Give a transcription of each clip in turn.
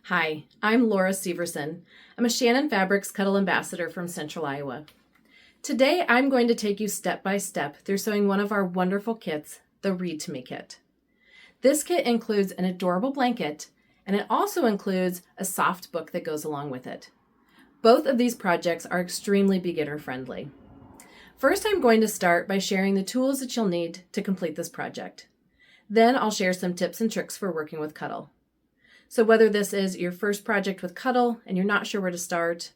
Hi, I'm Laura Severson. I'm a Shannon Fabrics Cuddle Ambassador from Central Iowa. Today I'm going to take you step by step through sewing one of our wonderful kits, the Read to Me kit. This kit includes an adorable blanket, and it also includes a soft book that goes along with it. Both of these projects are extremely beginner friendly. First, I'm going to start by sharing the tools that you'll need to complete this project. Then I'll share some tips and tricks for working with Cuddle. So whether this is your first project with Cuddle and you're not sure where to start,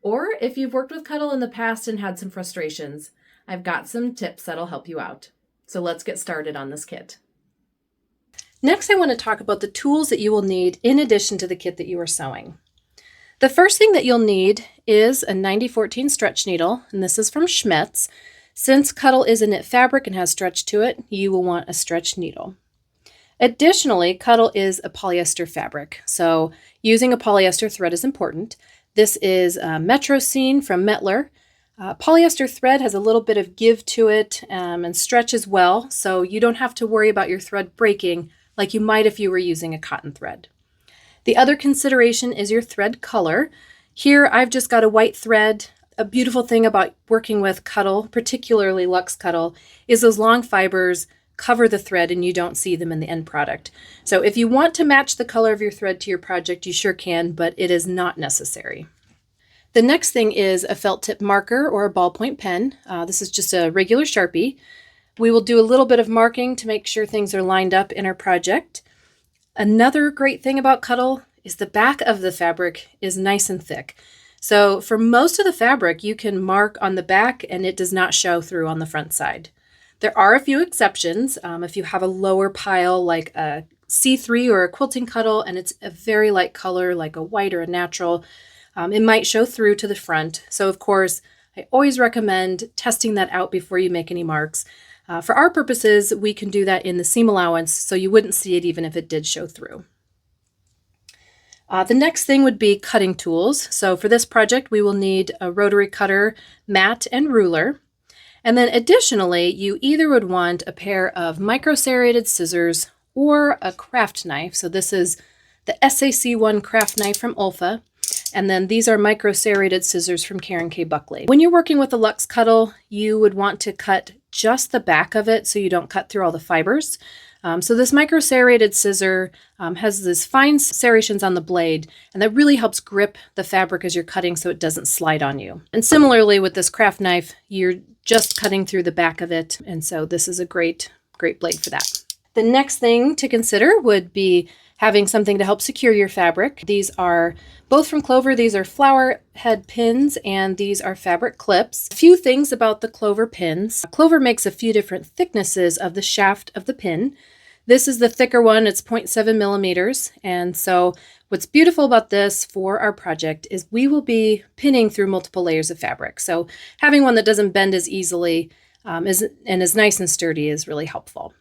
or if you've worked with Cuddle in the past and had some frustrations, I've got some tips that'll help you out. So let's get started on this kit. Next, I want to talk about the tools that you will need in addition to the kit that you are sewing. The first thing that you'll need is a 90-14 stretch needle, and this is from Schmetz. Since Cuddle is a knit fabric and has stretch to it, you will want a stretch needle. Additionally, Cuddle is a polyester fabric, so using a polyester thread is important. This is Metrocene from Metler. Polyester thread has a little bit of give to it and stretch as well, so you don't have to worry about your thread breaking like you might if you were using a cotton thread. The other consideration is your thread color. Here I've just got a white thread. A beautiful thing about working with Cuddle, particularly Luxe Cuddle, is those long fibers cover the thread and you don't see them in the end product. So if you want to match the color of your thread to your project, you sure can, but it is not necessary. The next thing is a felt tip marker or a ballpoint pen. This is just a regular Sharpie. We will do a little bit of marking to make sure things are lined up in our project. Another great thing about Cuddle is the back of the fabric is nice and thick. So for most of the fabric, you can mark on the back and it does not show through on the front side. There are a few exceptions. If you have a lower pile like a C3 or a quilting Cuddle and it's a very light color like a white or a natural, it might show through to the front. So of course, I always recommend testing that out before you make any marks. For our purposes, we can do that in the seam allowance so you wouldn't see it even if it did show through. The next thing would be cutting tools. So for this project, we will need a rotary cutter, mat, and ruler. And then additionally, you either would want a pair of micro-serrated scissors or a craft knife. So this is the SAC1 craft knife from Olfa. And then these are micro-serrated scissors from Karen K. Buckley. When you're working with a Luxe Cuddle, you would want to cut just the back of it so you don't cut through all the fibers. So this micro-serrated scissor has these fine serrations on the blade, and that really helps grip the fabric as you're cutting so it doesn't slide on you. And similarly with this craft knife, you're just cutting through the back of it, and so this is a great blade for that. The next thing to consider would be having something to help secure your fabric. These are both from Clover. These are flower head pins, and these are fabric clips. A few things about the Clover pins. Clover makes a few different thicknesses of the shaft of the pin. This is the thicker one, it's 0.7 millimeters. And so what's beautiful about this for our project is we will be pinning through multiple layers of fabric. So having one that doesn't bend as easily and is nice and sturdy is really helpful.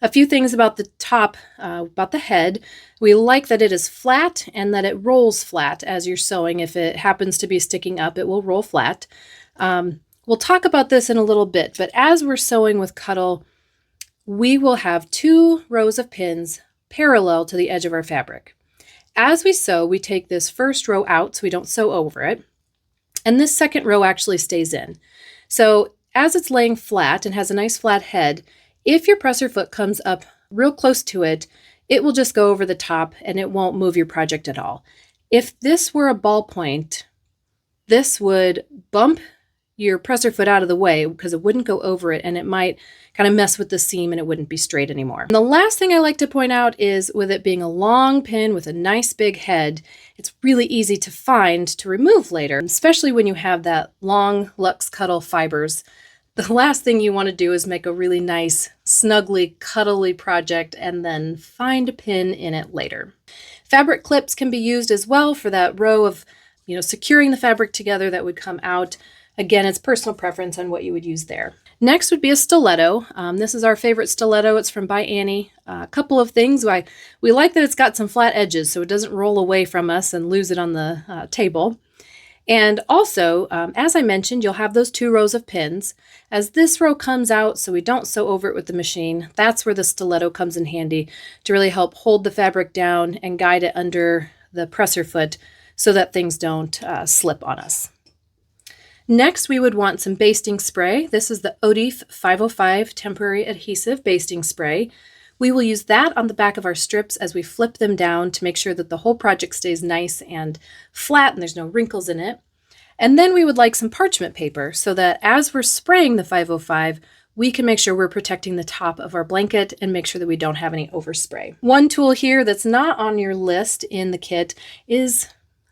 A few things about the top, about the head. We like that it is flat and that it rolls flat as you're sewing. If it happens to be sticking up, it will roll flat. We'll talk about this in a little bit, but as we're sewing with Cuddle, we will have 2 rows of pins parallel to the edge of our fabric. As we sew, we take this first row out so we don't sew over it, and this second row actually stays in. So as it's laying flat and has a nice flat head, if your presser foot comes up real close to it, it will just go over the top and it won't move your project at all. If this were a ballpoint, this would bump your presser foot out of the way because it wouldn't go over it and it might kind of mess with the seam and it wouldn't be straight anymore. And the last thing I like to point out is with it being a long pin with a nice big head, it's really easy to find to remove later, especially when you have that long Luxe Cuddle fibers. The last thing you want to do is make a really nice, snuggly, cuddly project and then find a pin in it later. Fabric clips can be used as well for that row of, securing the fabric together that would come out. Again, it's personal preference on what you would use there. Next would be a stiletto. This is our favorite stiletto. It's from By Annie. A couple of things. We like that it's got some flat edges so it doesn't roll away from us and lose it on the table. And also, as I mentioned, you'll have those 2 rows of pins. As this row comes out, so we don't sew over it with the machine, that's where the stiletto comes in handy to really help hold the fabric down and guide it under the presser foot so that things don't slip on us. Next, we would want some basting spray. This is the Odif 505 Temporary Adhesive Basting Spray. We will use that on the back of our strips as we flip them down to make sure that the whole project stays nice and flat and there's no wrinkles in it. And then we would like some parchment paper so that as we're spraying the 505, we can make sure we're protecting the top of our blanket and make sure that we don't have any overspray. One tool here that's not on your list in the kit is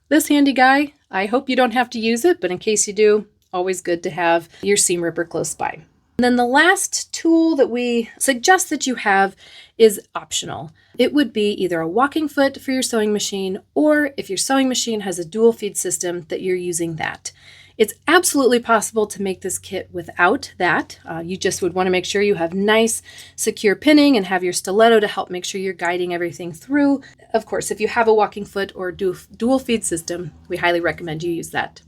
this handy guy. I hope you don't have to use it, but in case you do, always good to have your seam ripper close by. And then the last tool that we suggest that you have is optional. It would be either a walking foot for your sewing machine, or if your sewing machine has a dual feed system, that you're using that. It's absolutely possible to make this kit without that. You just would want to make sure you have nice, secure pinning and have your stiletto to help make sure you're guiding everything through. Of course, if you have a walking foot or dual feed system, we highly recommend you use that.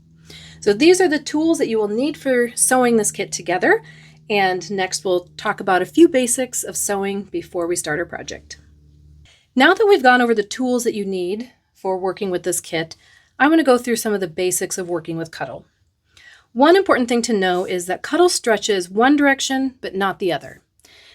So these are the tools that you will need for sewing this kit together. And next we'll talk about a few basics of sewing before we start our project. Now that we've gone over the tools that you need for working with this kit, I want to go through some of the basics of working with Cuddle. One important thing to know is that Cuddle stretches one direction, but not the other.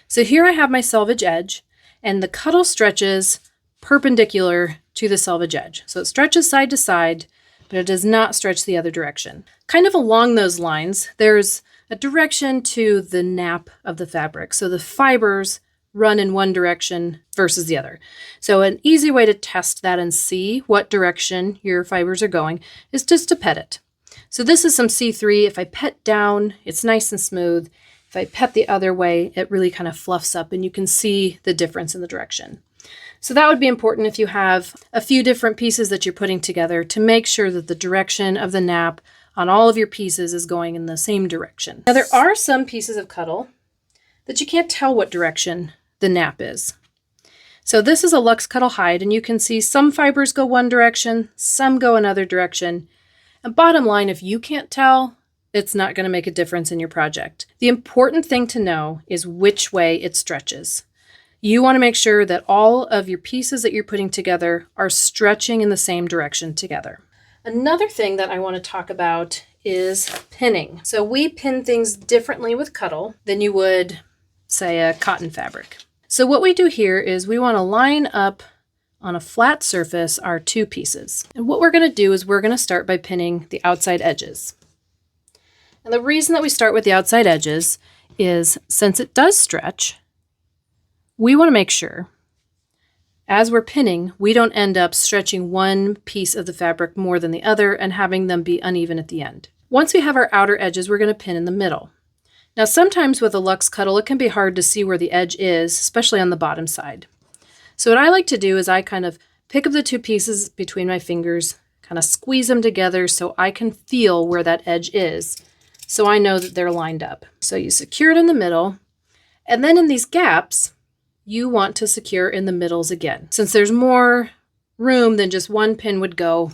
So here I have my selvage edge, and the Cuddle stretches perpendicular to the selvage edge. So it stretches side to side, but it does not stretch the other direction. Kind of along those lines, there's a direction to the nap of the fabric. So the fibers run in one direction versus the other. So an easy way to test that and see what direction your fibers are going is just to pet it. So this is some C3. If I pet down, it's nice and smooth. If I pet the other way, it really kind of fluffs up and you can see the difference in the direction. So that would be important if you have a few different pieces that you're putting together to make sure that the direction of the nap on all of your pieces is going in the same direction. Now there are some pieces of Cuddle that you can't tell what direction the nap is. So this is a Luxe Cuddle hide, and you can see some fibers go one direction, some go another direction. And bottom line, if you can't tell, it's not going to make a difference in your project. The important thing to know is which way it stretches. You want to make sure that all of your pieces that you're putting together are stretching in the same direction together. Another thing that I want to talk about is pinning. So we pin things differently with Cuddle than you would, say, a cotton fabric. So what we do here is we want to line up on a flat surface our two pieces. And what we're going to do is we're going to start by pinning the outside edges. And the reason that we start with the outside edges is since it does stretch, we want to make sure as we're pinning, we don't end up stretching one piece of the fabric more than the other and having them be uneven at the end. Once we have our outer edges, we're going to pin in the middle. Now, sometimes with a Luxe Cuddle, it can be hard to see where the edge is, especially on the bottom side. So what I like to do is I kind of pick up the two pieces between my fingers, kind of squeeze them together so I can feel where that edge is, so I know that they're lined up. So you secure it in the middle, and then in these gaps, you want to secure in the middles again. Since there's more room than just one pin would go,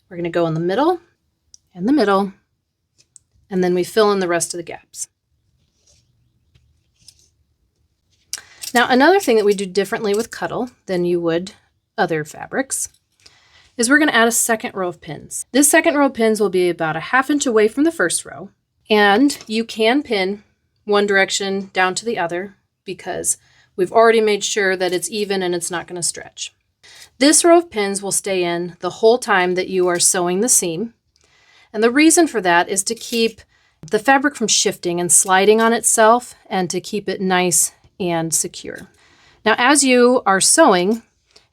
we're going to go in the middle, and then we fill in the rest of the gaps. Now, another thing that we do differently with Cuddle than you would other fabrics is we're going to add a second row of pins. This second row of pins will be about a ½ inch away from the first row, and you can pin one direction down to the other because we've already made sure that it's even and it's not going to stretch. This row of pins will stay in the whole time that you are sewing the seam. And the reason for that is to keep the fabric from shifting and sliding on itself and to keep it nice and secure. Now, as you are sewing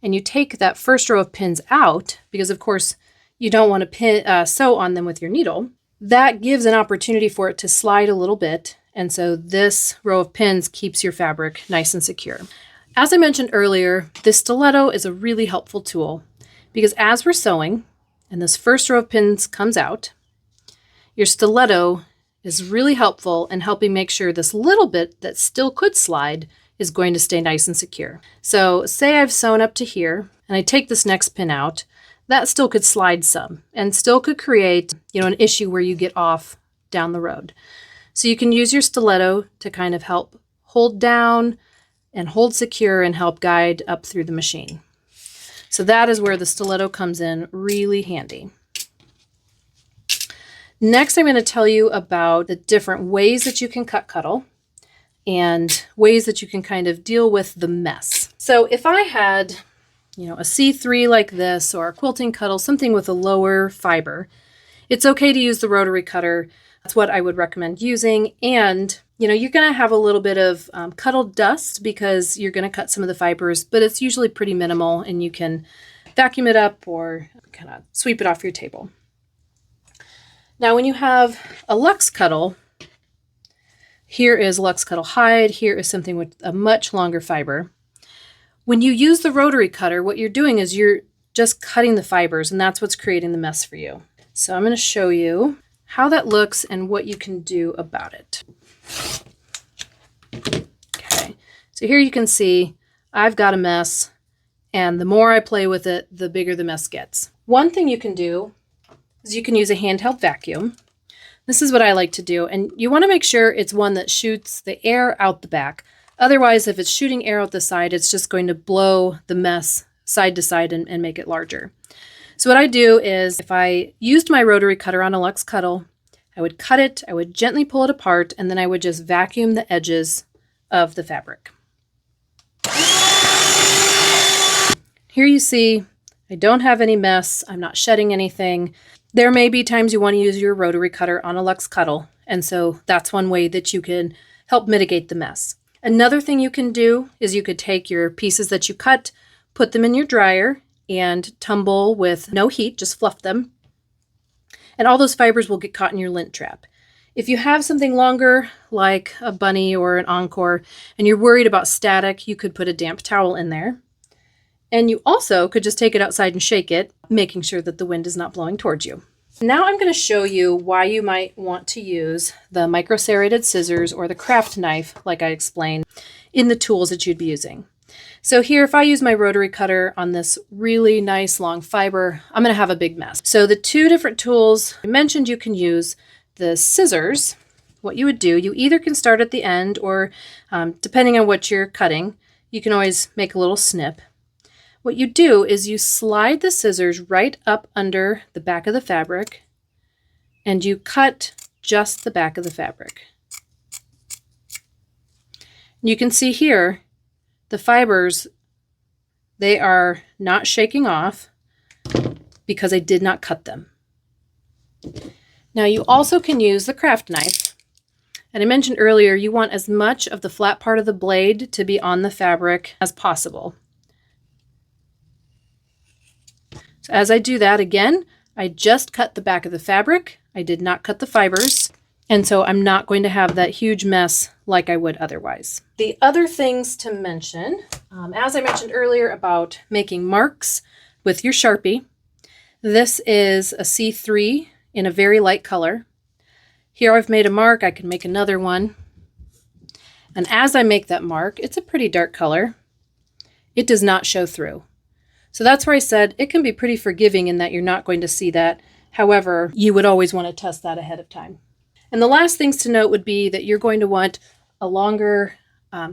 and you take that first row of pins out, because of course you don't want to sew on them with your needle, that gives an opportunity for it to slide a little bit. And so this row of pins keeps your fabric nice and secure. As I mentioned earlier, this stiletto is a really helpful tool because as we're sewing and this first row of pins comes out, your stiletto is really helpful in helping make sure this little bit that still could slide is going to stay nice and secure. So say I've sewn up to here and I take this next pin out, that still could slide some and still could create, an issue where you get off down the road. So you can use your stiletto to kind of help hold down and hold secure and help guide up through the machine. So that is where the stiletto comes in really handy. Next, I'm going to tell you about the different ways that you can cut Cuddle and ways that you can kind of deal with the mess. So if I had, a C3 like this or a quilting Cuddle, something with a lower fiber, it's okay to use the rotary cutter. That's what I would recommend using. And, you're going to have a little bit of Cuddle dust because you're going to cut some of the fibers, but it's usually pretty minimal and you can vacuum it up or kind of sweep it off your table. Now, when you have a Luxe Cuddle, here is Luxe Cuddle Hide. Here is something with a much longer fiber. When you use the rotary cutter, what you're doing is you're just cutting the fibers, and that's what's creating the mess for you. So I'm going to show you how that looks and what you can do about it. Okay, so here you can see I've got a mess, and the more I play with it, the bigger the mess gets. One thing you can do is you can use a handheld vacuum. This is what I like to do, and you want to make sure it's one that shoots the air out the back. Otherwise, if it's shooting air out the side, it's just going to blow the mess side to side and make it larger. So what I do is if I used my rotary cutter on a Luxe Cuddle, I would cut it, I would gently pull it apart, and then I would just vacuum the edges of the fabric. Here you see I don't have any mess. I'm not shedding anything. There may be times you want to use your rotary cutter on a Luxe Cuddle, and so that's one way that you can help mitigate the mess. Another thing you can do is you could take your pieces that you cut, put them in your dryer, and tumble with no heat, just fluff them. And all those fibers will get caught in your lint trap. If you have something longer, like a bunny or an encore, and you're worried about static, you could put a damp towel in there. And you also could just take it outside and shake it, making sure that the wind is not blowing towards you. Now I'm going to show you why you might want to use the micro-serrated scissors or the craft knife, like I explained, in the tools that you'd be using. So here, if I use my rotary cutter on this really nice long fiber, I'm going to have a big mess. So the two different tools I mentioned you can use, the scissors, what you would do, you either can start at the end or depending on what you're cutting, you can always make a little snip. What you do is you slide the scissors right up under the back of the fabric and you cut just the back of the fabric. You can see here, the fibers, they are not shaking off because I did not cut them. Now you also can use the craft knife. And I mentioned earlier, you want as much of the flat part of the blade to be on the fabric as possible. So as I do that, again, I just cut the back of the fabric. I did not cut the fibers. And so I'm not going to have that huge mess like I would otherwise. The other things to mention, as I mentioned earlier about making marks with your Sharpie, this is a C3 in a very light color. Here I've made a mark, I can make another one. And as I make that mark, it's a pretty dark color. It does not show through. So that's where I said it can be pretty forgiving in that you're not going to see that. However, you would always want to test that ahead of time. And the last things to note would be that you're going to want a longer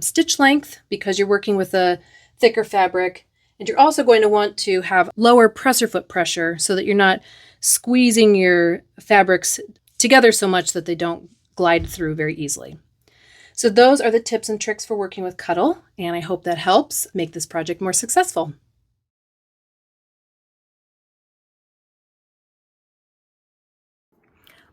stitch length because you're working with a thicker fabric. And you're also going to want to have lower presser foot pressure so that you're not squeezing your fabrics together so much that they don't glide through very easily. So those are the tips and tricks for working with Cuddle, and I hope that helps make this project more successful.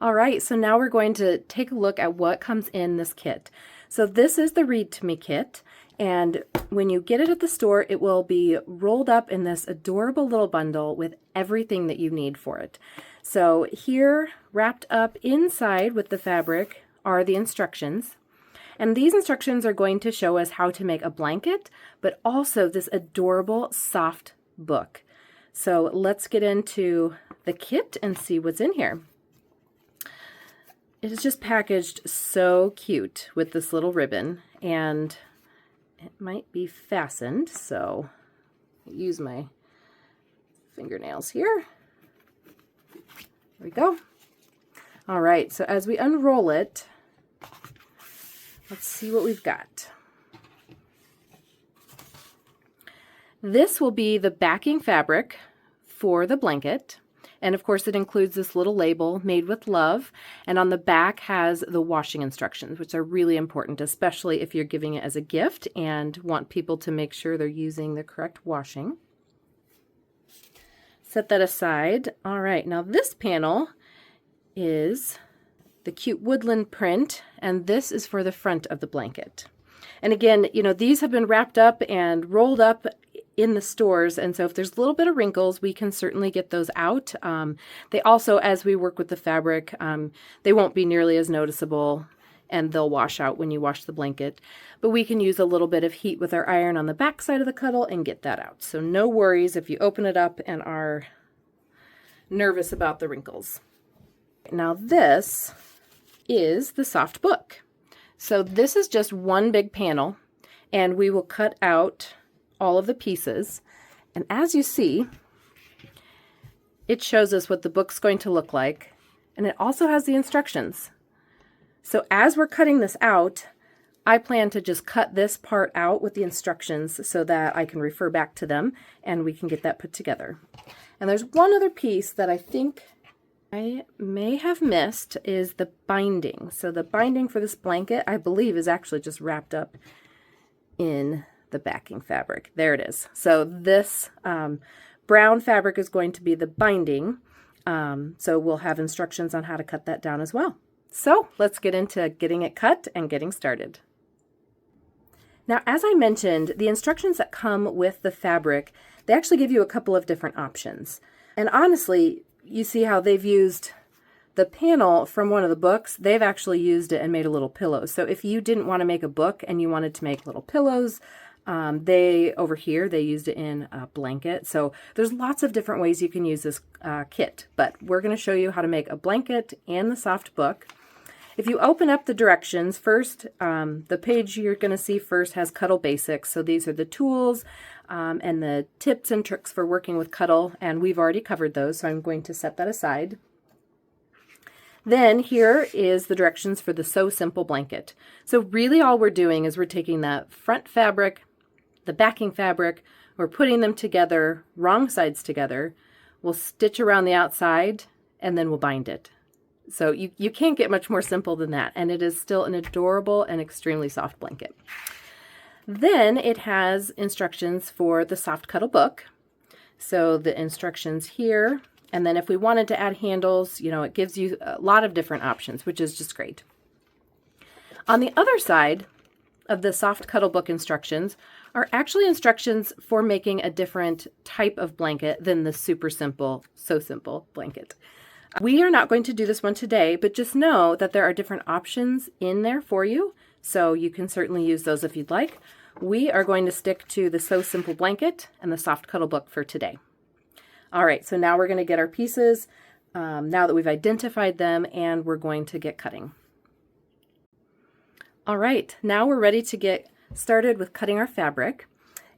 All right, so now we're going to take a look at what comes in this kit. So this is the Read to Me kit, and when you get it at the store, it will be rolled up in this adorable little bundle with everything that you need for it. So here, wrapped up inside with the fabric, are the instructions. And these instructions are going to show us how to make a blanket, but also this adorable soft book. So let's get into the kit and see what's in here. It is just packaged so cute with this little ribbon, and it might be fastened, so I'll use my fingernails here. There we go. All right, so as we unroll it, let's see what we've got. This will be the backing fabric for the blanket. And of course it includes this little label, made with love, and on the back has the washing instructions, which are really important, especially if you're giving it as a gift and want people to make sure they're using the correct washing. Set that aside. All right, now this panel is the cute woodland print, and this is for the front of the blanket. And again, you know, these have been wrapped up and rolled up in the stores, and so if there's a little bit of wrinkles, we can certainly get those out. They also, as we work with the fabric, they won't be nearly as noticeable, and they'll wash out when you wash the blanket. But we can use a little bit of heat with our iron on the back side of the cuddle and get that out. So no worries if you open it up and are nervous about the wrinkles. Now this is the soft book. So this is just one big panel, and we will cut out all of the pieces. And as you see, it shows us what the book's going to look like, and it also has the instructions. So as we're cutting this out, I plan to just cut this part out with the instructions so that I can refer back to them and we can get that put together. And there's one other piece that I think I may have missed is the binding. So the binding for this blanket, I believe, is actually just wrapped up in the backing fabric. There it is. So this brown fabric is going to be the binding. So we'll have instructions on how to cut that down as well. So let's get into getting it cut and getting started. Now, as I mentioned, the instructions that come with the fabric, they actually give you a couple of different options. And honestly, you see how they've used the panel from one of the books. They've actually used it and made a little pillow. So if you didn't want to make a book and you wanted to make little pillows, over here, they used it in a blanket. So there's lots of different ways you can use this kit, but we're going to show you how to make a blanket and the soft book. If you open up the directions first, the page you're going to see first has Cuddle Basics. So these are the tools and the tips and tricks for working with Cuddle, and we've already covered those, so I'm going to set that aside. Then here is the directions for the So Simple blanket. So really all we're doing is we're taking that front fabric, the backing fabric, we're putting them together, wrong sides together, we'll stitch around the outside, and then we'll bind it. So you can't get much more simple than that, and it is still an adorable and extremely soft blanket. Then it has instructions for the soft cuddle book. So the instructions here, and then if we wanted to add handles, you know, it gives you a lot of different options, which is just great. On the other side of the soft cuddle book instructions are actually instructions for making a different type of blanket than the super simple, So Simple blanket. We are not going to do this one today, but just know that there are different options in there for you, so you can certainly use those if you'd like. We are going to stick to the So Simple blanket and the soft cuddle book for today. All right, so now we're going to get our pieces, now that we've identified them, and we're going to get cutting. All right, now we're ready to get started with cutting our fabric.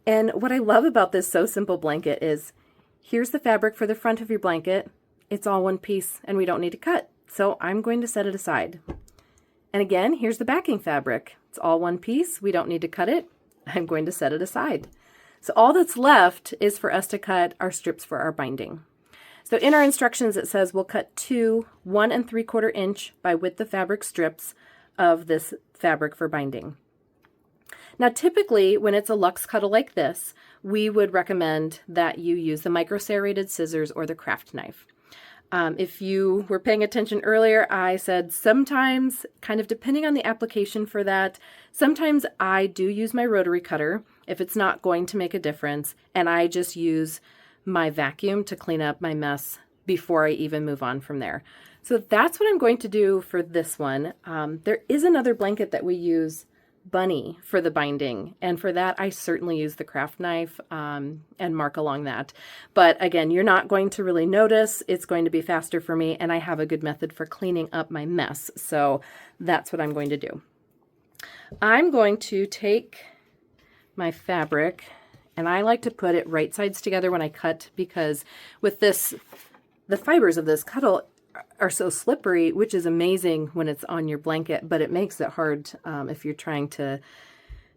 And what I love about this So Simple blanket is, here's the fabric for the front of your blanket. It's all one piece and we don't need to cut. So I'm going to set it aside. And again, here's the backing fabric. It's all one piece. We don't need to cut it. I'm going to set it aside. So all that's left is for us to cut our strips for our binding. So in our instructions, it says we'll cut 2 1 3/4 inch by width of fabric strips of this fabric for binding. Now, typically when it's a luxe cuddle like this, we would recommend that you use the micro serrated scissors or the craft knife. If you were paying attention earlier, I said sometimes, kind of depending on the application for that, sometimes I do use my rotary cutter if it's not going to make a difference, and I just use my vacuum to clean up my mess before I even move on from there. So that's what I'm going to do for this one. There is another blanket that we use, Bunny, for the binding, and for that I certainly use the craft knife and mark along that. But again, you're not going to really notice. It's going to be faster for me, and I have a good method for cleaning up my mess, so that's what I'm going to do. I'm going to take my fabric, and I like to put it right sides together when I cut, because with this, the fibers of this cuddle are so slippery, which is amazing when it's on your blanket, but it makes it hard if you're trying to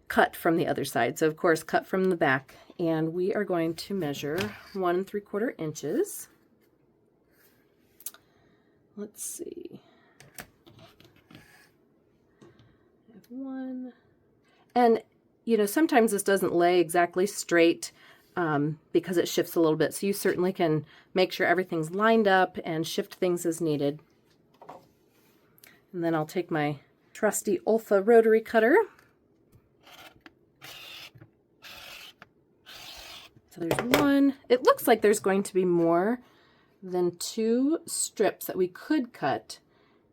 cut from the other side. So of course, cut from the back and we are going to measure 1 3/4 inches. Let's see. I have 1. And, you know, sometimes this doesn't lay exactly straight because it shifts a little bit. So you certainly can make sure everything's lined up and shift things as needed. And then I'll take my trusty Olfa rotary cutter. So there's 1. It looks like there's going to be more than 2 strips that we could cut.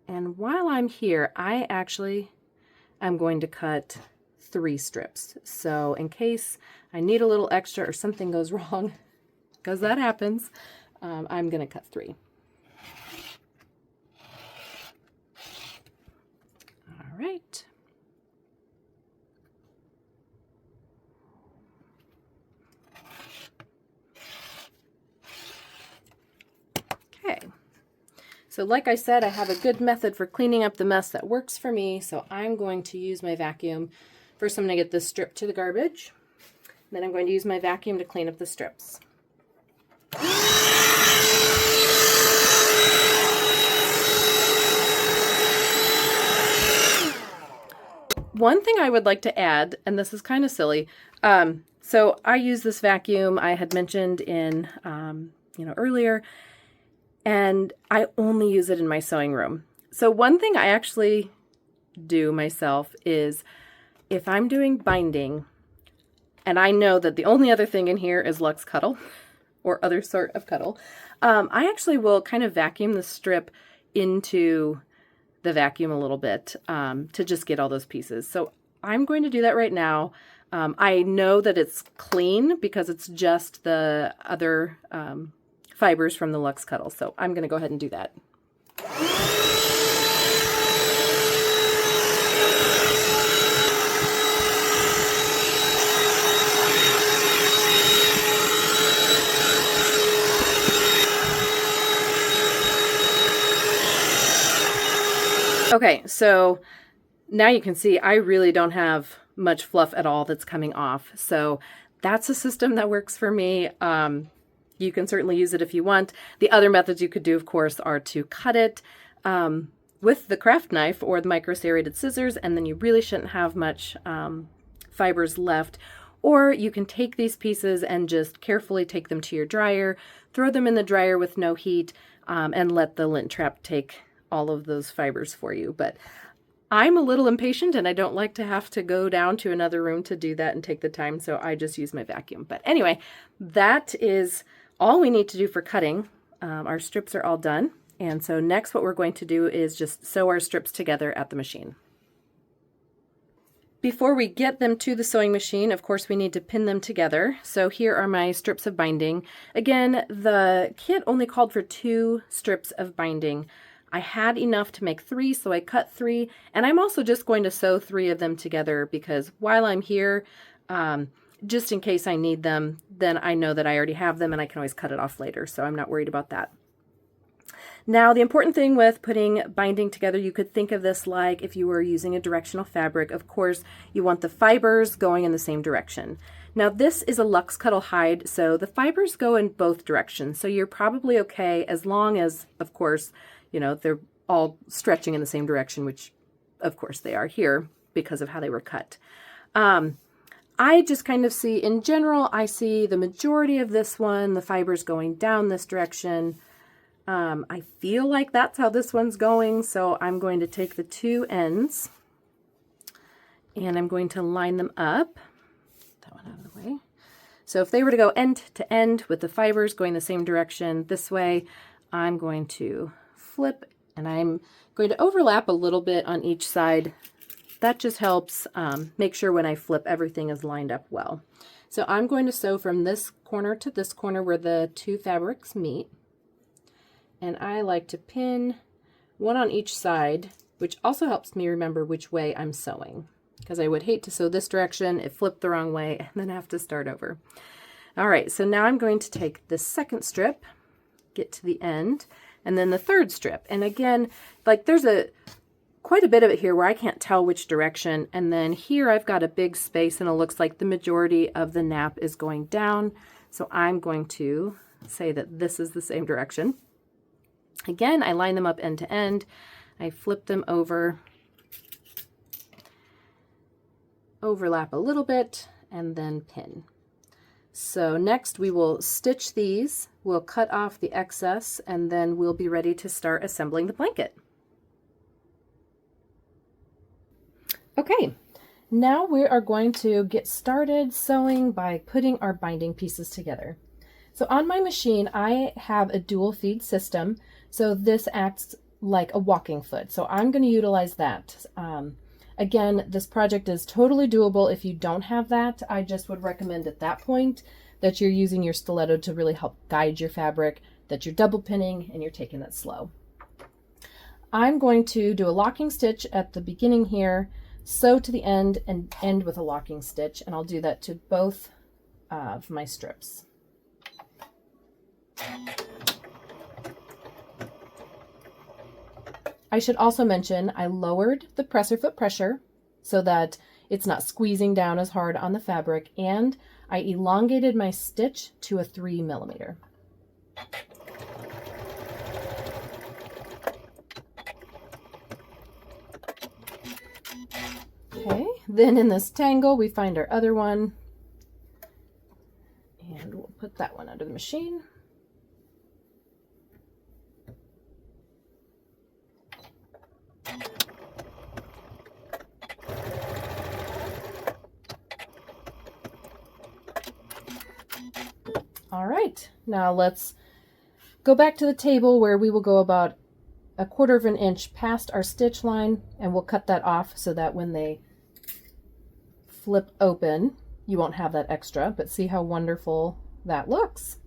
And while I'm here, I actually am going to cut 3 strips. So in case I need a little extra or something goes wrong, because that happens, I'm going to cut 3. All right. Okay. So like I said, I have a good method for cleaning up the mess that works for me. So I'm going to use my vacuum. First, I'm going to get this strip to the garbage. Then I'm going to use my vacuum to clean up the strips. One thing I would like to add, and this is kind of silly, so I use this vacuum I had mentioned in, earlier, and I only use it in my sewing room. So one thing I actually do myself is if I'm doing binding, and I know that the only other thing in here is Luxe Cuddle or other sort of cuddle, I actually will kind of vacuum the strip into the vacuum a little bit to just get all those pieces. So I'm going to do that right now. I know that it's clean because it's just the other fibers from the Luxe Cuddle. So I'm going to go ahead and do that. Okay, so now you can see I really don't have much fluff at all that's coming off. So that's a system that works for me. You can certainly use it if you want. The other methods you could do, of course, are to cut it with the craft knife or the micro serrated scissors, and then you really shouldn't have much fibers left. Or you can take these pieces and just carefully take them to your dryer, throw them in the dryer with no heat, and let the lint trap take all of those fibers for you. But I'm a little impatient and I don't like to have to go down to another room to do that and take the time, so I just use my vacuum. But anyway, that is all we need to do for cutting. Our strips are all done. And so next what we're going to do is just sew our strips together at the machine. Before we get them to the sewing machine, of course, we need to pin them together. So here are my strips of binding. Again, the kit only called for 2 strips of binding. I had enough to make 3, so I cut 3, and I'm also just going to sew 3 of them together because while I'm here, just in case I need them, then I know that I already have them and I can always cut it off later, so I'm not worried about that. Now, the important thing with putting binding together, you could think of this like if you were using a directional fabric. Of course, you want the fibers going in the same direction. Now, this is a Luxe Cuddle hide, so the fibers go in both directions, so you're probably okay as long as, of course, you know, they're all stretching in the same direction, which of course they are here because of how they were cut. I just kind of see, in general, I see the majority of this one, the fibers going down this direction. I feel like that's how this one's going, so I'm going to take the 2 ends and I'm going to line them up. That one out of the way. So if they were to go end to end with the fibers going the same direction this way, I'm going to flip and I'm going to overlap a little bit on each side. That just helps make sure when I flip everything is lined up well. So I'm going to sew from this corner to this corner where the 2 fabrics meet. And I like to pin one on each side, which also helps me remember which way I'm sewing, because I would hate to sew this direction, it flipped the wrong way, and then have to start over. All right, so now I'm going to take the second strip, get to the end, and then the third strip. And again, like there's a quite a bit of it here where I can't tell which direction. And then here I've got a big space and it looks like the majority of the nap is going down. So I'm going to say that this is the same direction. Again, I line them up end to end. I flip them over, overlap a little bit, and then pin. So next we will stitch these, we'll cut off the excess, and then we'll be ready to start assembling the blanket. Okay, now we are going to get started sewing by putting our binding pieces together. So on my machine, I have a dual feed system, so this acts like a walking foot. So I'm going to utilize that. Again, this project is totally doable if you don't have that. I just would recommend at that point that you're using your stiletto to really help guide your fabric, that you're double pinning and you're taking it slow. I'm going to do a locking stitch at the beginning here, sew to the end, and end with a locking stitch, and I'll do that to both of my strips. I should also mention I lowered the presser foot pressure so that it's not squeezing down as hard on the fabric, and I elongated my stitch to a 3 millimeter. Okay, then in this tangle we find our other one, and we'll put that one under the machine. All right, now let's go back to the table where we will go about 1/4 inch past our stitch line, and we'll cut that off so that when they flip open, you won't have that extra, but see how wonderful that looks.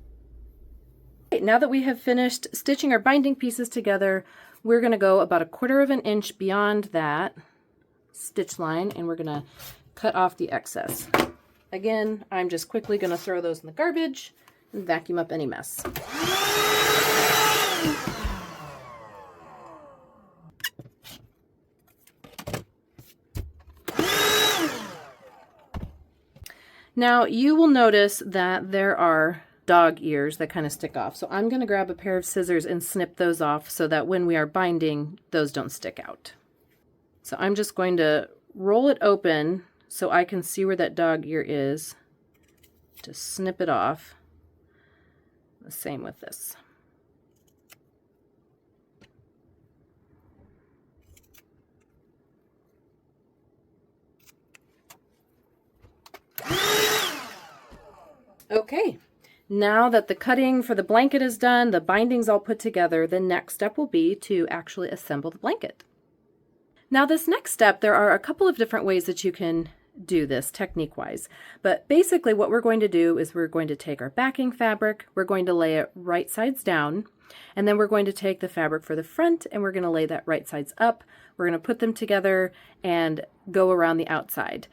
Okay, now that we have finished stitching our binding pieces together, we're going to go about 1/4 inch beyond that stitch line, and we're going to cut off the excess. Again, I'm just quickly going to throw those in the garbage and vacuum up any mess. Now you will notice that there are dog ears that kind of stick off. So I'm going to grab a pair of scissors and snip those off so that when we are binding, those don't stick out. So I'm just going to roll it open so I can see where that dog ear is, to snip it off. The same with this. Okay, now that the cutting for the blanket is done, the binding's all put together, the next step will be to actually assemble the blanket. Now this next step, there are a couple of different ways that you can do this technique-wise, but basically what we're going to do is we're going to take our backing fabric, we're going to lay it right sides down, and then we're going to take the fabric for the front and we're going to lay that right sides up. We're going to put them together and go around the outside.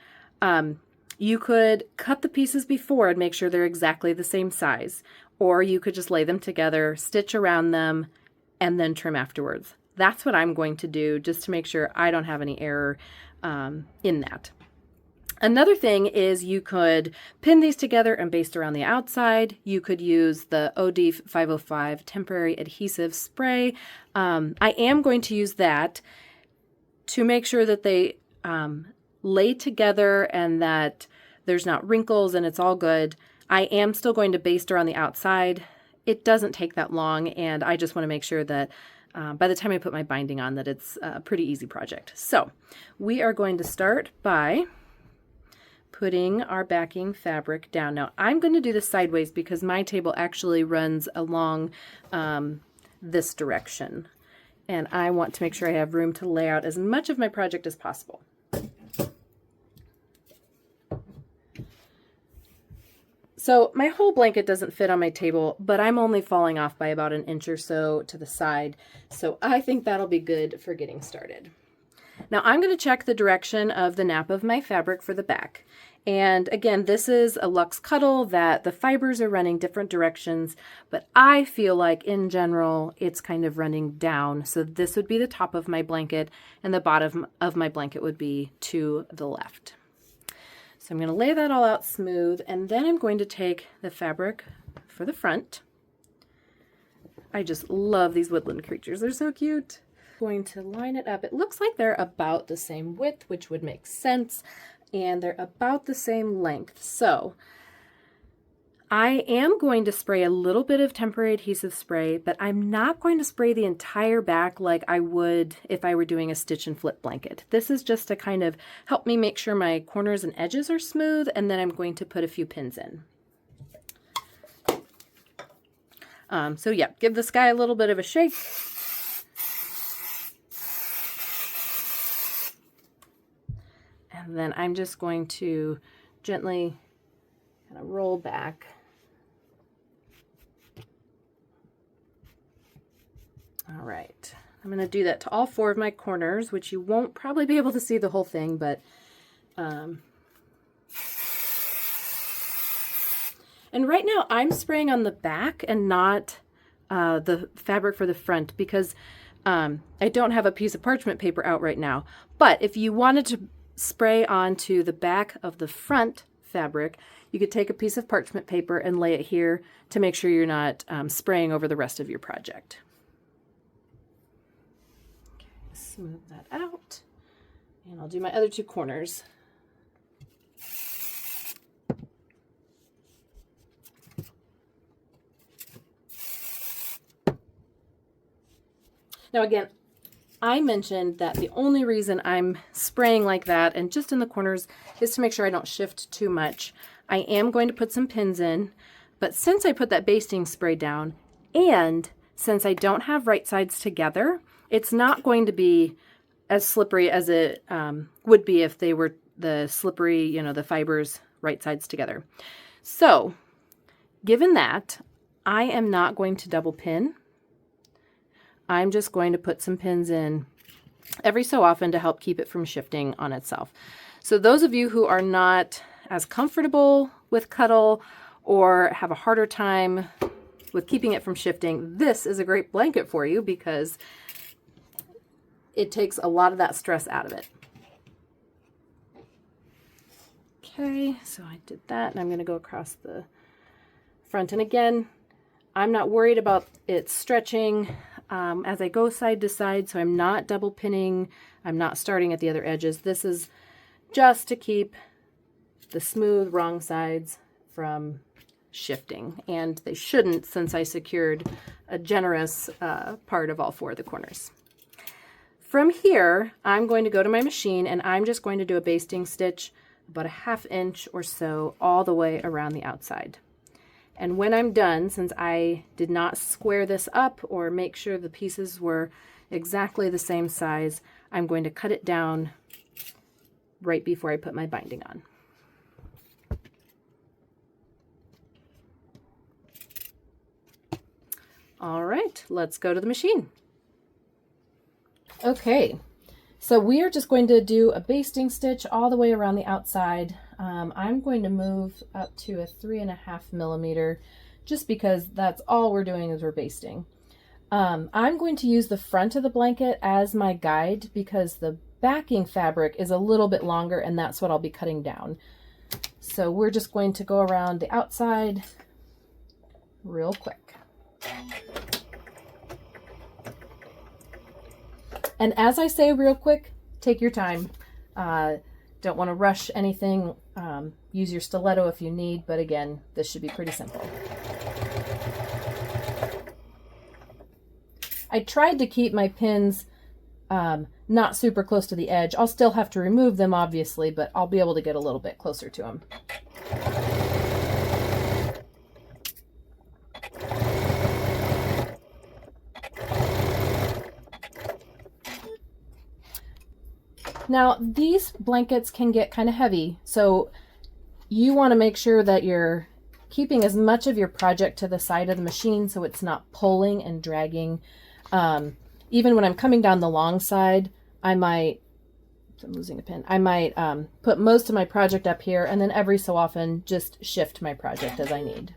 You could cut the pieces before and make sure they're exactly the same size, or you could just lay them together, stitch around them, and then trim afterwards. That's what I'm going to do just to make sure I don't have any error in that. Another thing is you could pin these together and baste around the outside. You could use the OD 505 temporary adhesive spray. I am going to use that to make sure that they lay together and that there's not wrinkles and it's all good. I am still going to baste around the outside. It doesn't take that long, and I just want to make sure that by the time I put my binding on that it's a pretty easy project. So we are going to start by putting our backing fabric down. Now I'm going to do this sideways because my table actually runs along this direction, and I want to make sure I have room to lay out as much of my project as possible. So my whole blanket doesn't fit on my table, but I'm only falling off by about 1 inch or so to the side, so I think that'll be good for getting started. Now I'm going to check the direction of the nap of my fabric for the back, And again, this is a luxe cuddle that the fibers are running different directions, but I feel like in general, it's kind of running down. So this would be the top of my blanket and the bottom of my blanket would be to the left. So I'm going to lay that all out smooth, and then I'm going to take the fabric for the front. I just love these woodland creatures. They're so cute. Going to line it up. It looks like they're about the same width, which would make sense. And they're about the same length. So I am going to spray a little bit of temporary adhesive spray, but I'm not going to spray the entire back like I would if I were doing a stitch and flip blanket. This is just to kind of help me make sure my corners and edges are smooth, and then I'm going to put a few pins in. So yeah, give the sky a little bit of a shake. And then I'm just going to gently kind of roll back. All right, I'm going to do that to all 4 of my corners, which you won't probably be able to see the whole thing, but and right now I'm spraying on the back and not the fabric for the front because I don't have a piece of parchment paper out right now. But if you wanted to spray onto the back of the front fabric, you could take a piece of parchment paper and lay it here to make sure you're not spraying over the rest of your project. Okay, smooth that out, and I'll do my other 2 corners. Now again, I mentioned that the only reason I'm spraying like that and just in the corners is to make sure I don't shift too much. I am going to put some pins in, but since I put that basting spray down and since I don't have right sides together, it's not going to be as slippery as it would be if they were the slippery, you know, the fibers right sides together. So given that, I am not going to double pin. I'm just going to put some pins in every so often to help keep it from shifting on itself. So those of you who are not as comfortable with Cuddle or have a harder time with keeping it from shifting, this is a great blanket for you because it takes a lot of that stress out of it. Okay, so I did that, and I'm going to go across the front. And again, I'm not worried about it stretching as I go side to side, so I'm not double pinning. I'm not starting at the other edges. This is just to keep the smooth wrong sides from shifting, and they shouldn't since I secured a generous part of all 4 of the corners. From here, I'm going to go to my machine and I'm just going to do a basting stitch about a 1/2 inch or so all the way around the outside. And when I'm done, since I did not square this up or make sure the pieces were exactly the same size, I'm going to cut it down right before I put my binding on. All right, let's go to the machine. Okay, so we are just going to do a basting stitch all the way around the outside. I'm going to move up to a 3.5 millimeter just because that's all we're doing is we're basting. I'm going to use the front of the blanket as my guide because the backing fabric is a little bit longer and that's what I'll be cutting down. So we're just going to go around the outside real quick. And as I say real quick, take your time. Don't want to rush anything. Use your stiletto if you need, but again, this should be pretty simple. I tried to keep my pins not super close to the edge. I'll still have to remove them, obviously, but I'll be able to get a little bit closer to them. Now, these blankets can get kind of heavy, so you want to make sure that you're keeping as much of your project to the side of the machine so it's not pulling and dragging. Even when I'm coming down the long side, I might I'm losing a pin. I might put most of my project up here, and then every so often just shift my project as I need.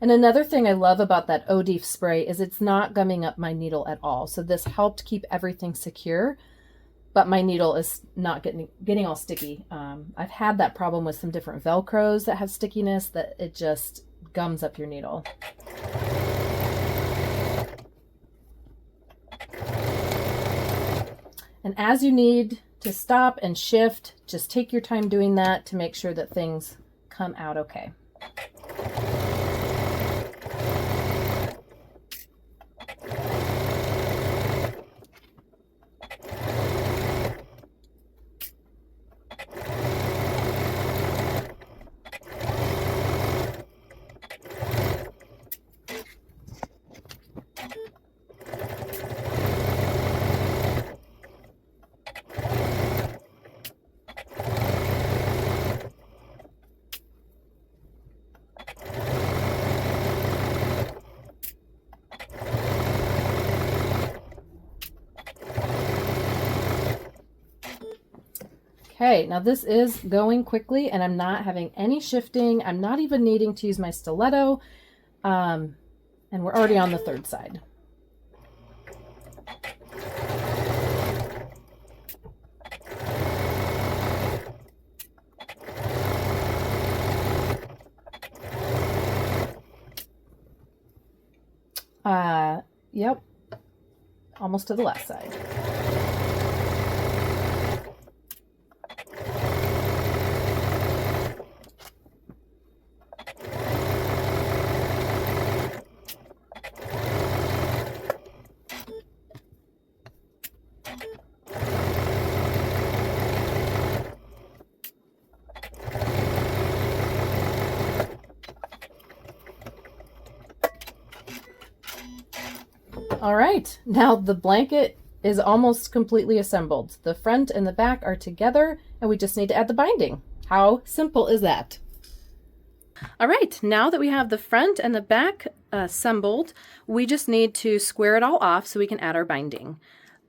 And another thing I love about that OD spray is it's not gumming up my needle at all. So this helped keep everything secure, but my needle is not getting all sticky. I've had that problem with some different Velcros that have stickiness, that it just gums up your needle. And as you need to stop and shift, just take your time doing that to make sure that things come out okay. Okay, now this is going quickly and I'm not having any shifting. I'm not even needing to use my stiletto. And we're already on the third side. Yep, almost to the left side. All right, now the blanket is almost completely assembled. The front and the back are together and we just need to add the binding. How simple is that? All right, now that we have the front and the back assembled, we just need to square it all off so we can add our binding.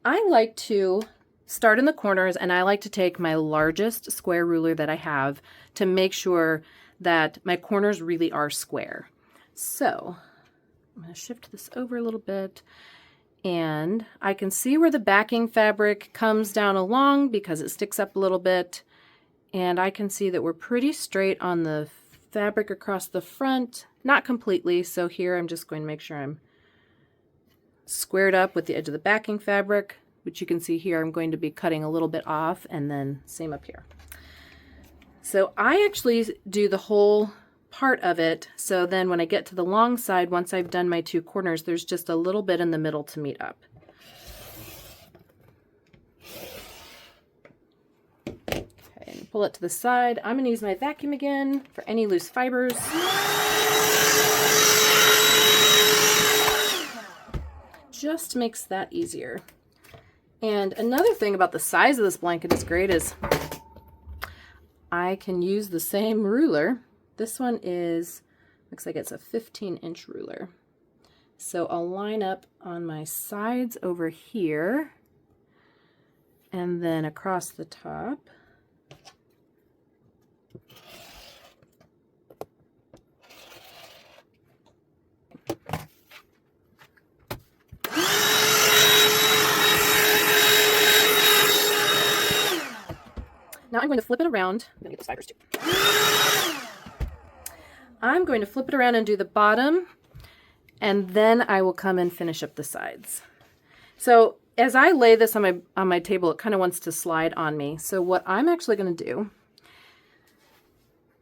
I like to start in the corners and I like to take my largest square ruler that I have to make sure that my corners really are square. So I'm going to shift this over a little bit and I can see where the backing fabric comes down along because it sticks up a little bit, and I can see that we're pretty straight on the fabric across the front, not completely, so here I'm just going to make sure I'm squared up with the edge of the backing fabric, which you can see here I'm going to be cutting a little bit off, and then same up here. So I actually do the whole part of it, so then when I get to the long side, once I've done my two corners, there's just a little bit in the middle to meet up. Okay, and pull it to the side. I'm going to use my vacuum again for any loose fibers. Just makes that easier. And another thing about the size of this blanket is great is I can use the same ruler. This one looks like it's a 15-inch ruler. So I'll line up on my sides over here and then across the top. Now I'm going to flip it around. I'm going to get those fibers too. I'm going to flip it around and do the bottom, and then I will come and finish up the sides. So as I lay this on my table, it kind of wants to slide on me. So what I'm actually going to do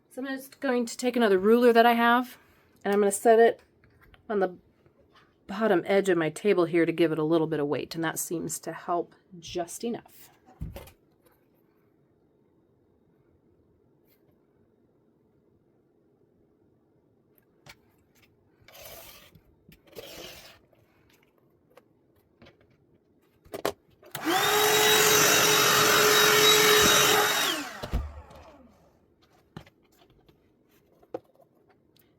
is I'm just going to take another ruler that I have, and I'm going to set it on the bottom edge of my table here to give it a little bit of weight, and that seems to help just enough.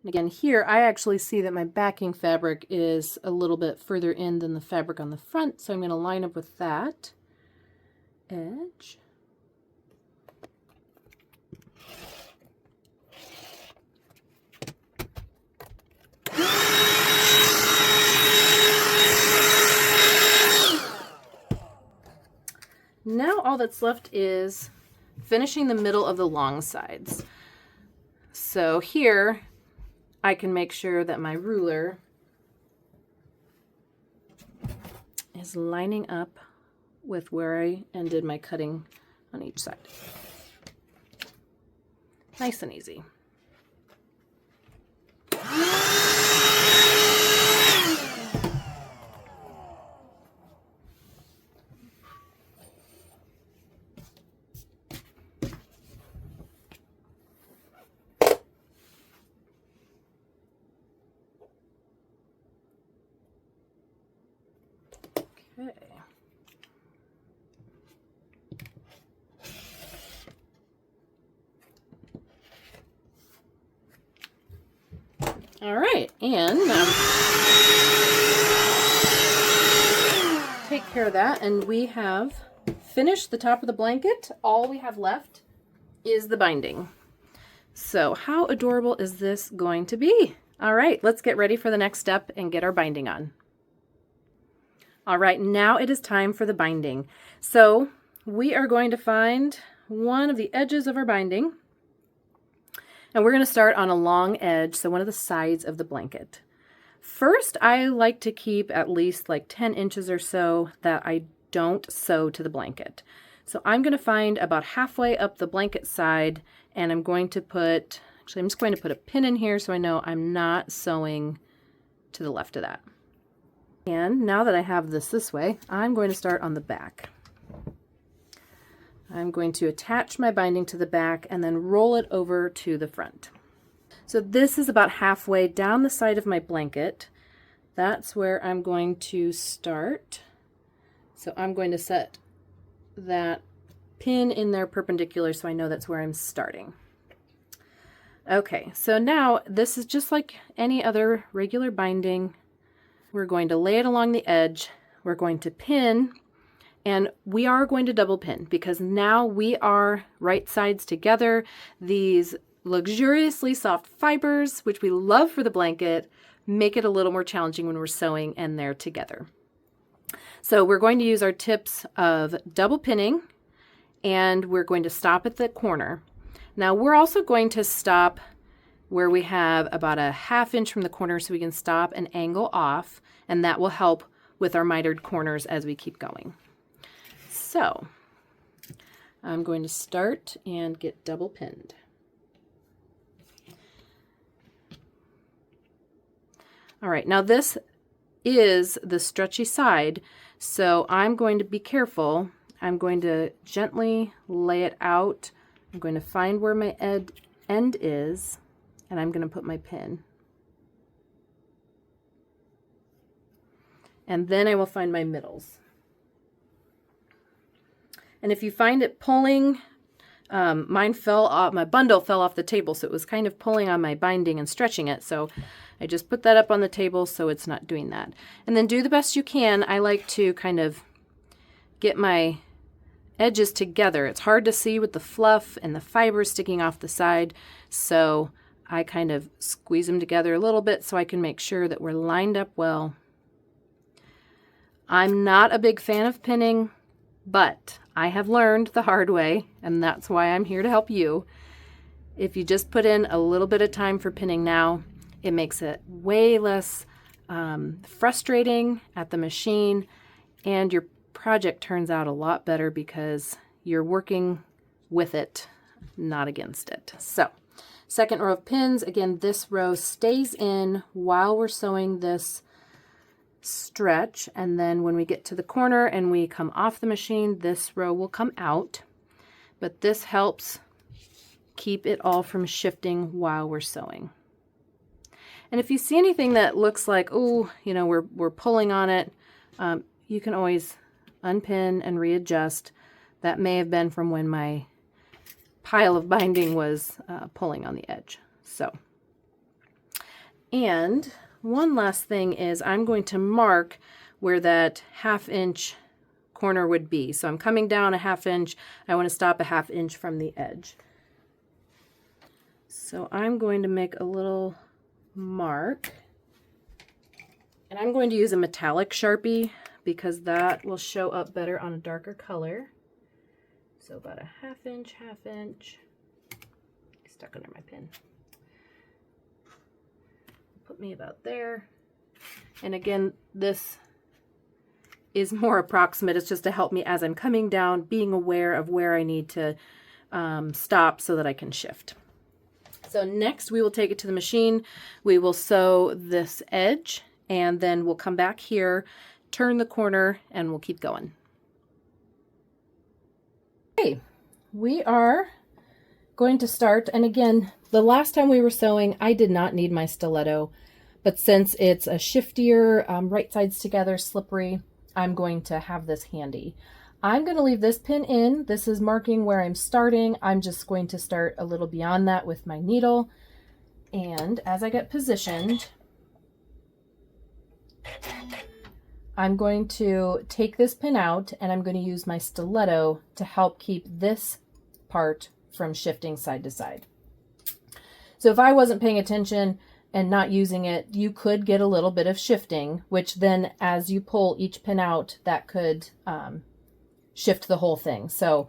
And again, here I actually see that my backing fabric is a little bit further in than the fabric on the front, so I'm going to line up with that edge. Now all that's left is finishing the middle of the long sides. So here I can make sure that my ruler is lining up with where I ended my cutting on each side. Nice and easy. Okay. All right, and take care of that, and we have finished the top of the blanket. All we have left is the binding. So how adorable is this going to be? All right, let's get ready for the next step and get our binding on. All right, now it is time for the binding. So we are going to find one of the edges of our binding, and we're going to start on a long edge, so one of the sides of the blanket. First, I like to keep at least like 10 inches or so that I don't sew to the blanket. So I'm going to find about halfway up the blanket side, and I'm going to put, actually I'm just going to put a pin in here so I know I'm not sewing to the left of that. And now that I have this way, I'm going to start on the back. I'm going to attach my binding to the back and then roll it over to the front. So this is about halfway down the side of my blanket. That's where I'm going to start. So I'm going to set that pin in there perpendicular so I know that's where I'm starting. Okay, so now this is just like any other regular binding. We're going to lay it along the edge. We're going to pin, and we are going to double pin because now we are right sides together. These luxuriously soft fibers, which we love for the blanket, make it a little more challenging when we're sewing and they're together. So we're going to use our tips of double pinning, and we're going to stop at the corner. Now we're also going to stop where we have about a ½ inch from the corner so we can stop and angle off, and that will help with our mitered corners as we keep going. So I'm going to start and get double pinned. All right, now this is the stretchy side, so I'm going to be careful. I'm going to gently lay it out. I'm going to find where my end is, and I'm going to put my pin. And then I will find my middles. And if you find it pulling, mine fell off, my bundle fell off the table, so it was kind of pulling on my binding and stretching it. So I just put that up on the table so it's not doing that. And then do the best you can. I like to kind of get my edges together. It's hard to see with the fluff and the fibers sticking off the side, so I kind of squeeze them together a little bit so I can make sure that we're lined up well. I'm not a big fan of pinning, but I have learned the hard way, and that's why I'm here to help you. If you just put in a little bit of time for pinning now, it makes it way less frustrating at the machine, and your project turns out a lot better because you're working with it, not against it. So, second row of pins, again, this row stays in while we're sewing this stretch, and then when we get to the corner and we come off the machine, this row will come out, but this helps keep it all from shifting while we're sewing. And if you see anything that looks like, oh, you know, we're pulling on it, you can always unpin and readjust. That may have been from when my pile of binding was pulling on the edge. So And one last thing is I'm going to mark where that 1/2 inch corner would be. So I'm coming down a 1/2 inch. I want to stop a 1/2 inch from the edge. So I'm going to make a little mark. And I'm going to use a metallic Sharpie because that will show up better on a darker color. So about a 1/2 inch, 1/2 inch. Stuck under my pin. Put me about there. And again, this is more approximate. It's just to help me as I'm coming down, being aware of where I need to stop so that I can shift. So next we will take it to the machine. We will sew this edge and then we'll come back here, turn the corner, and we'll keep going. Okay, we are going to start, and again, the last time we were sewing, I did not need my stiletto, but since it's a shiftier, right sides together, slippery, I'm going to have this handy. I'm going to leave this pin in. This is marking where I'm starting. I'm just going to start a little beyond that with my needle, and as I get positioned, I'm going to take this pin out and I'm going to use my stiletto to help keep this part from shifting side to side. So if I wasn't paying attention and not using it, you could get a little bit of shifting, which then as you pull each pin out, that could shift the whole thing. So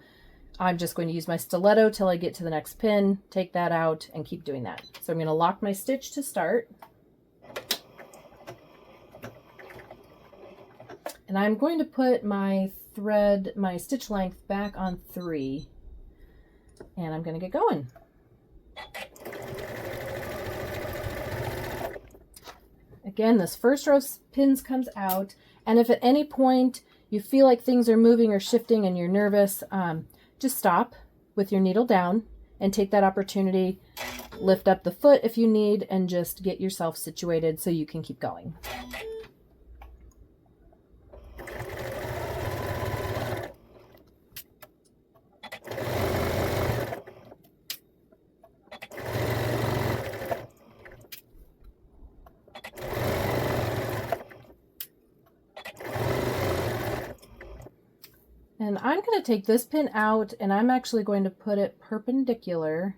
I'm just going to use my stiletto till I get to the next pin, take that out, and keep doing that. So I'm going to lock my stitch to start. And I'm going to put my thread, my stitch length back on 3. And I'm going to get going. Again, this first row of pins comes out, and if at any point you feel like things are moving or shifting and you're nervous, just stop with your needle down and take that opportunity, lift up the foot if you need, and just get yourself situated so you can keep going. And I'm going to take this pin out and I'm actually going to put it perpendicular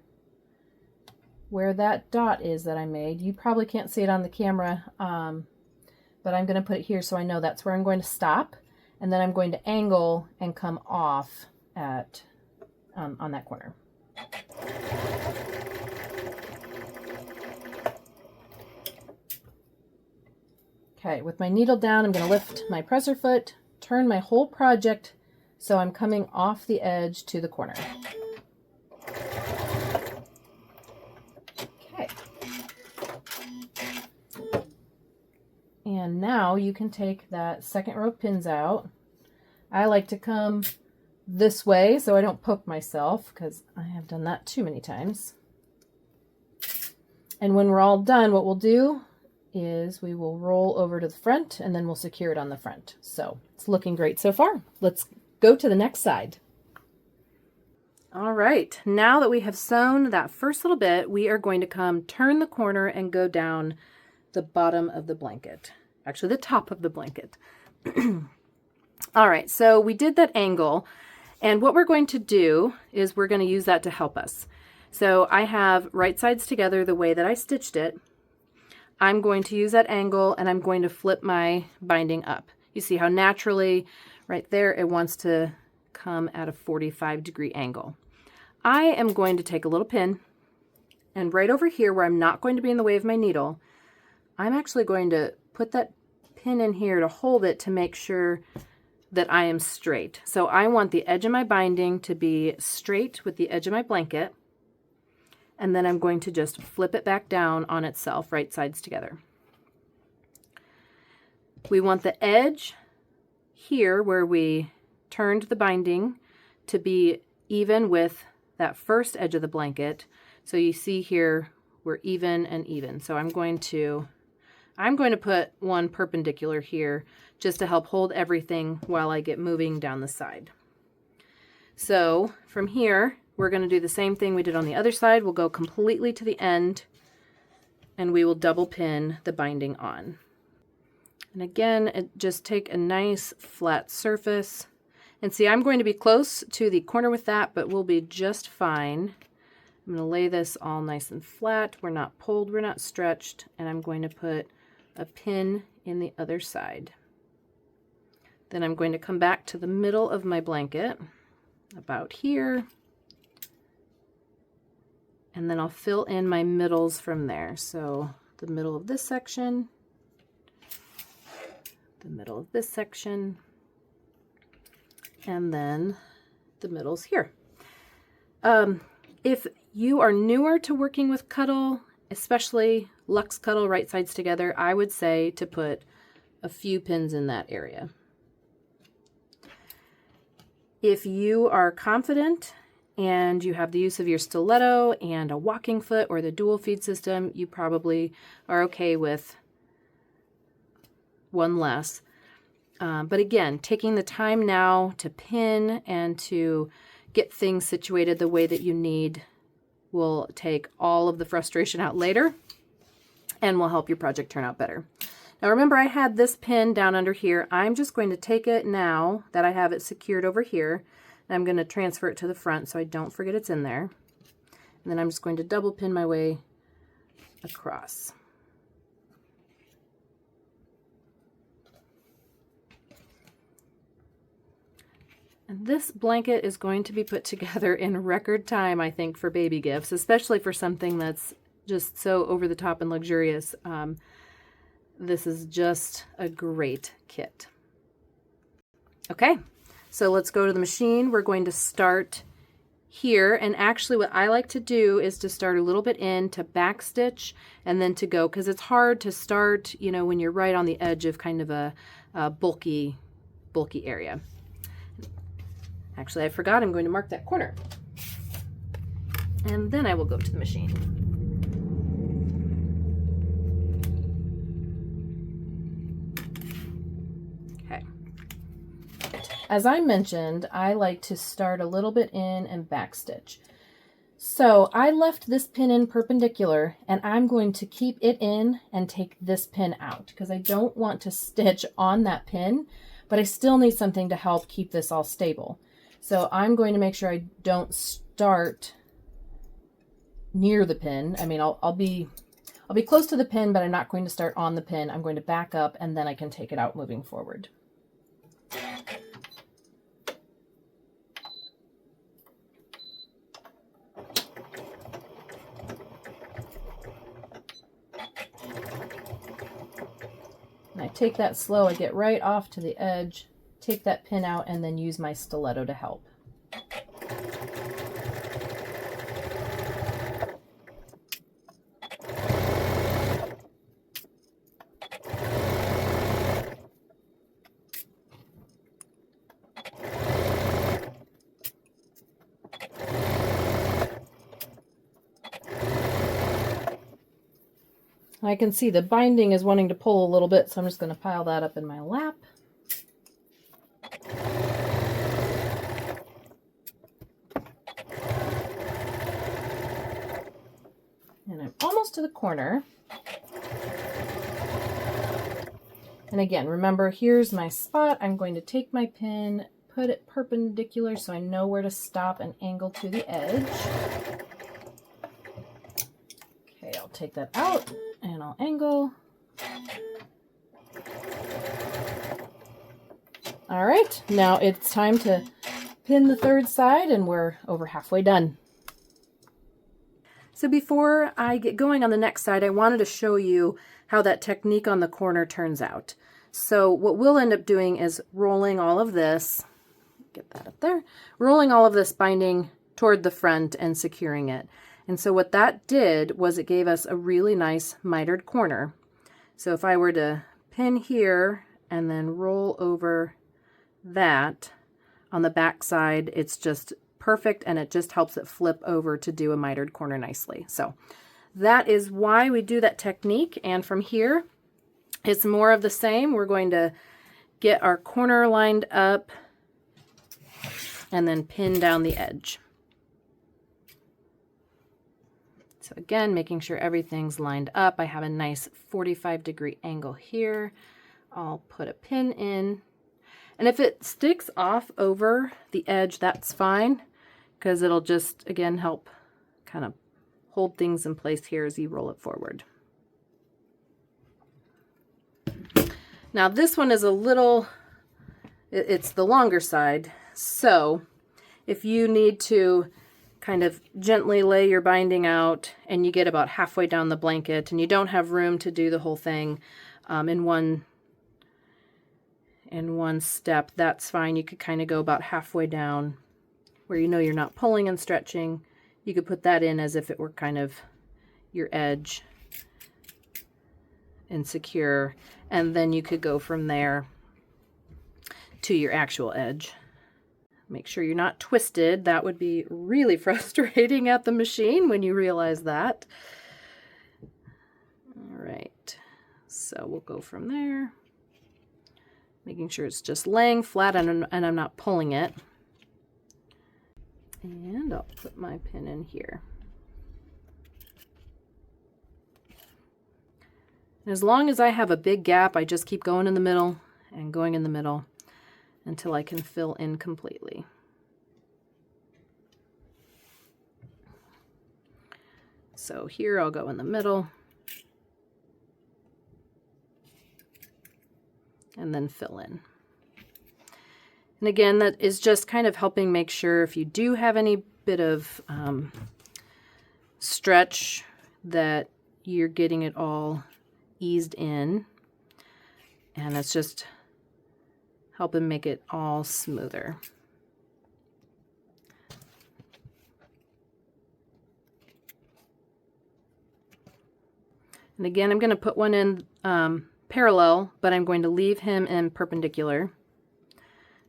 where that dot is that I made. You probably can't see it on the camera, but I'm going to put it here so I know that's where I'm going to stop. And then I'm going to angle and come off at on that corner. Okay, with my needle down, I'm going to lift my presser foot, turn my whole project so I'm coming off the edge to the corner. Okay. And now you can take that second row of pins out. I like to come this way so I don't poke myself because I have done that too many times. And when we're all done, what we'll do is we will roll over to the front and then we'll secure it on the front. So it's looking great so far. Let's go to the next side. All right, now that we have sewn that first little bit, we are going to come turn the corner and go down the bottom of the blanket. Actually, the top of the blanket. All right, so we did that angle, and what we're going to do is we're going to use that to help us. So I have right sides together the way that I stitched it. I'm going to use that angle and I'm going to flip my binding up. You see how naturally right there it wants to come at a 45-degree angle. I am going to take a little pin and right over here where I'm not going to be in the way of my needle, I'm actually going to put that pin in here to hold it to make sure that I am straight. So I want the edge of my binding to be straight with the edge of my blanket, and then I'm going to just flip it back down on itself, right sides together. We want the edge here where we turned the binding to be even with that first edge of the blanket. So you see here we're even and even. So I'm going to put one perpendicular here just to help hold everything while I get moving down the side. So from here we're going to do the same thing we did on the other side. We'll go completely to the end and we will double pin the binding on. And again, just take a nice flat surface. And see, I'm going to be close to the corner with that, but we'll be just fine. I'm going to lay this all nice and flat. We're not pulled, we're not stretched, and I'm going to put a pin in the other side. Then I'm going to come back to the middle of my blanket, about here, and then I'll fill in my middles from there. So the middle of this section, the middle of this section, and then the middles here. If you are newer to working with Cuddle, especially Luxe Cuddle right sides together, I would say to put a few pins in that area. If you are confident and you have the use of your stiletto and a walking foot or the dual feed system, you probably are okay with one less. But again, taking the time now to pin and to get things situated the way that you need will take all of the frustration out later and will help your project turn out better. Now remember, I had this pin down under here. I'm just going to take it now that I have it secured over here, and I'm going to transfer it to the front so I don't forget it's in there. And then I'm just going to double pin my way across. And this blanket is going to be put together in record time, I think, for baby gifts, especially for something that's just so over the top and luxurious. This is just a great kit. Okay, so let's go to the machine. We're going to start here, and actually what I like to do is to start a little bit in, to back stitch, and then to go, because it's hard to start, you know, when you're right on the edge of kind of a bulky area. Actually, I forgot, I'm going to mark that corner. And then I will go to the machine. Okay. As I mentioned, I like to start a little bit in and backstitch. So I left this pin in perpendicular, and I'm going to keep it in and take this pin out because I don't want to stitch on that pin, but I still need something to help keep this all stable. So I'm going to make sure I don't start near the pin. I mean, I'll be close to the pin, but I'm not going to start on the pin. I'm going to back up, and then I can take it out moving forward. And I take that slow, I get right off to the edge, take that pin out, and then use my stiletto to help. I can see the binding is wanting to pull a little bit, so I'm just going to pile that up in my lap. And I'm almost to the corner. And again, remember, here's my spot. I'm going to take my pin, put it perpendicular so I know where to stop and angle to the edge. Okay, I'll take that out and I'll angle. All right, now it's time to pin the third side, and we're over halfway done. So before I get going on the next side, I wanted to show you how that technique on the corner turns out. So what we'll end up doing is rolling all of this, get that up there, rolling all of this binding toward the front and securing it. And so what that did was it gave us a really nice mitered corner. So if I were to pin here and then roll over that on the back side, it's just perfect, and it just helps it flip over to do a mitered corner nicely. So that is why we do that technique. And from here, it's more of the same. We're going to get our corner lined up and then pin down the edge. So again, making sure everything's lined up. I have a nice 45-degree angle here. I'll put a pin in. And if it sticks off over the edge, that's fine, because it'll just, again, help kind of hold things in place here as you roll it forward. Now this one is a little, it's the longer side, so if you need to kind of gently lay your binding out and you get about halfway down the blanket and you don't have room to do the whole thing in one step, that's fine. You could kind of go about halfway down where you know you're not pulling and stretching. You could put that in as if it were kind of your edge and secure, and then you could go from there to your actual edge. Make sure you're not twisted. That would be really frustrating at the machine when you realize that. All right, so we'll go from there, making sure it's just laying flat and I'm not pulling it. And I'll put my pin in here. And as long as I have a big gap, I just keep going in the middle and going in the middle until I can fill in completely. So here I'll go in the middle and then fill in. And again, that is just kind of helping make sure if you do have any bit of stretch that you're getting it all eased in, and it's just helping make it all smoother. And again, I'm going to put one in parallel, but I'm going to leave him in perpendicular.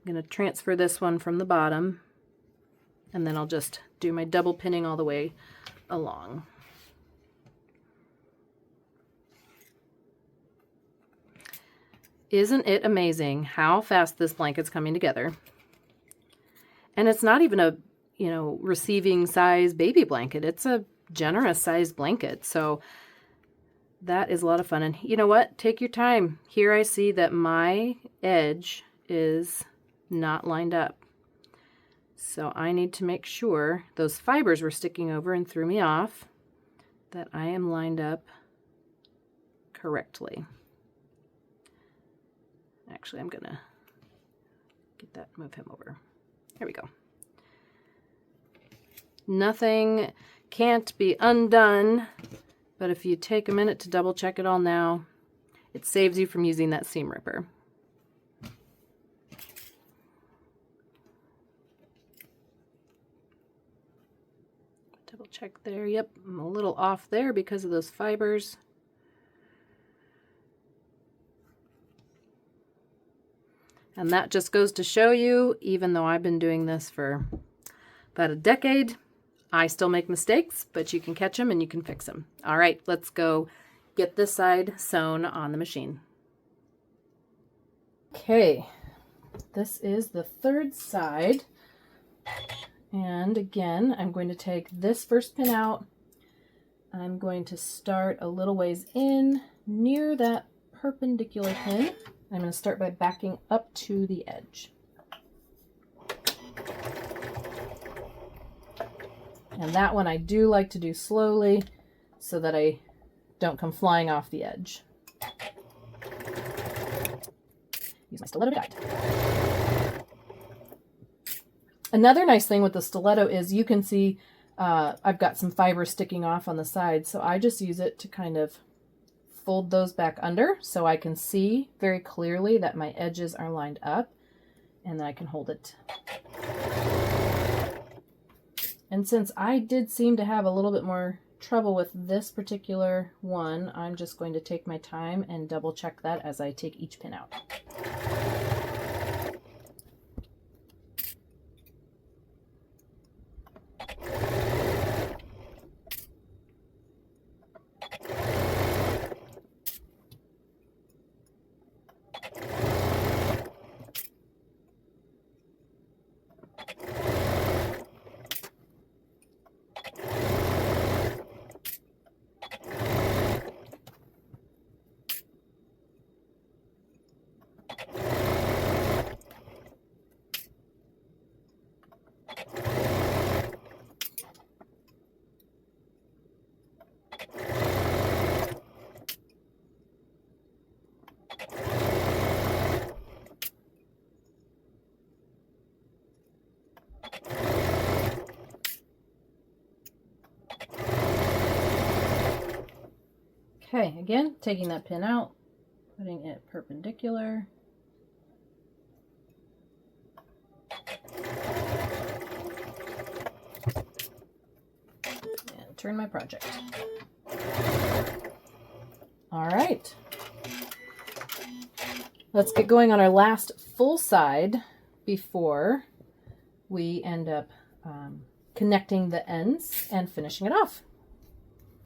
I'm going to transfer this one from the bottom, and then I'll just do my double pinning all the way along. Isn't it amazing how fast this blanket's coming together? And it's not even a, receiving size baby blanket. It's a generous sized blanket. So that is a lot of fun. And you know what? Take your time. Here I see that my edge is not lined up. So I need to make sure those fibers were sticking over and threw me off, that I am lined up correctly. Actually, I'm gonna move him over. There we go. Nothing can't be undone, but if you take a minute to double check it all now, it saves you from using that seam ripper. Double check there. Yep, I'm a little off there because of those fibers. And that just goes to show you, even though I've been doing this for about a decade, I still make mistakes, but you can catch them and you can fix them. All right, let's go get this side sewn on the machine. Okay, this is the third side. And again, I'm going to take this first pin out. I'm going to start a little ways in near that perpendicular pin. I'm going to start by backing up to the edge. And that one I do like to do slowly so that I don't come flying off the edge. Use my stiletto guide. Another nice thing with the stiletto is you can see I've got some fibers sticking off on the side, so I just use it to kind of fold those back under so I can see very clearly that my edges are lined up, and then I can hold it. And since I did seem to have a little bit more trouble with this particular one, I'm just going to take my time and double check that as I take each pin out. Okay, again, taking that pin out, putting it perpendicular. And turn my project. All right. Let's get going on our last full side before we end up connecting the ends and finishing it off.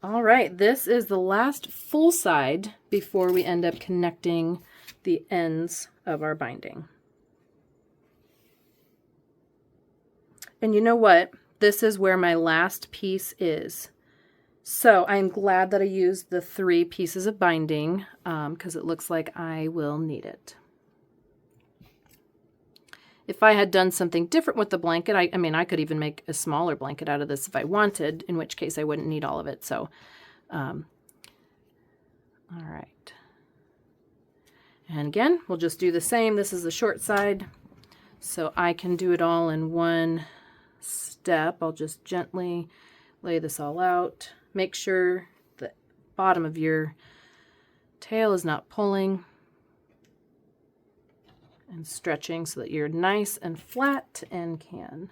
All right, this is the last full side before we end up connecting the ends of our binding. And you know what? This is where my last piece is. So I'm glad that I used the 3 pieces of binding because it looks like I will need it. If I had done something different with the blanket, I mean, I could even make a smaller blanket out of this if I wanted, in which case I wouldn't need all of it. So, all right. And again, we'll just do the same. This is the short side, so I can do it all in one step. I'll just gently lay this all out. Make sure the bottom of your tail is not pulling and stretching so that you're nice and flat and can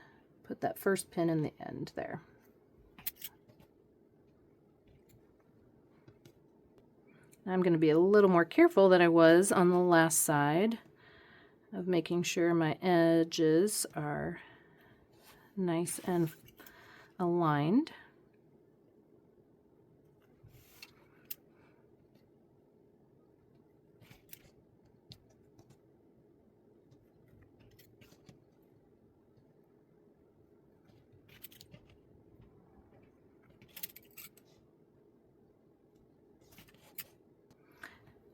put that first pin in the end there. I'm going to be a little more careful than I was on the last side of making sure my edges are nice and aligned.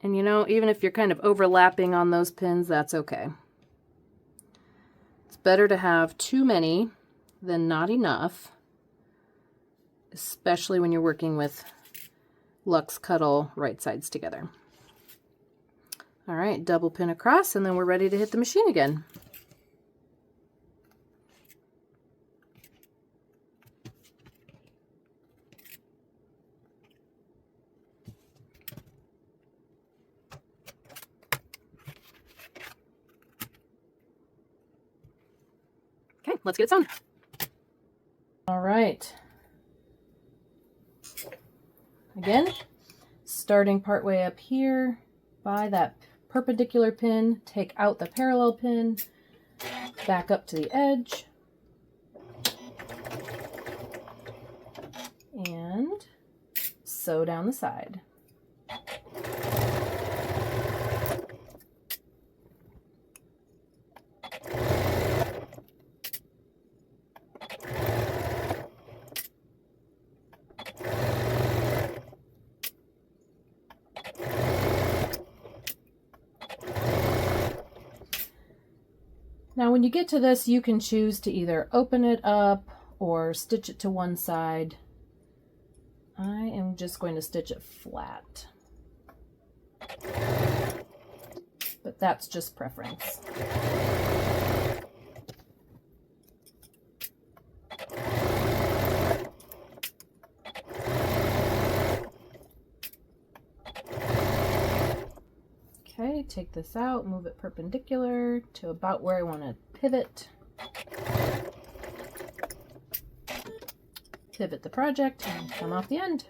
And you know, even if you're kind of overlapping on those pins, that's okay. It's better to have too many than not enough, especially when you're working with Luxe Cuddle right sides together. All right, double pin across, and then we're ready to hit the machine again. Okay, let's get it sewn. All right. Again, starting partway up here by that perpendicular pin, take out the parallel pin, back up to the edge, and sew down the side. Now when you get to this, you can choose to either open it up or stitch it to one side. I am just going to stitch it flat, but that's just preference. Okay, take this out, move it perpendicular to about where I want to pivot. Pivot the project and come off the end.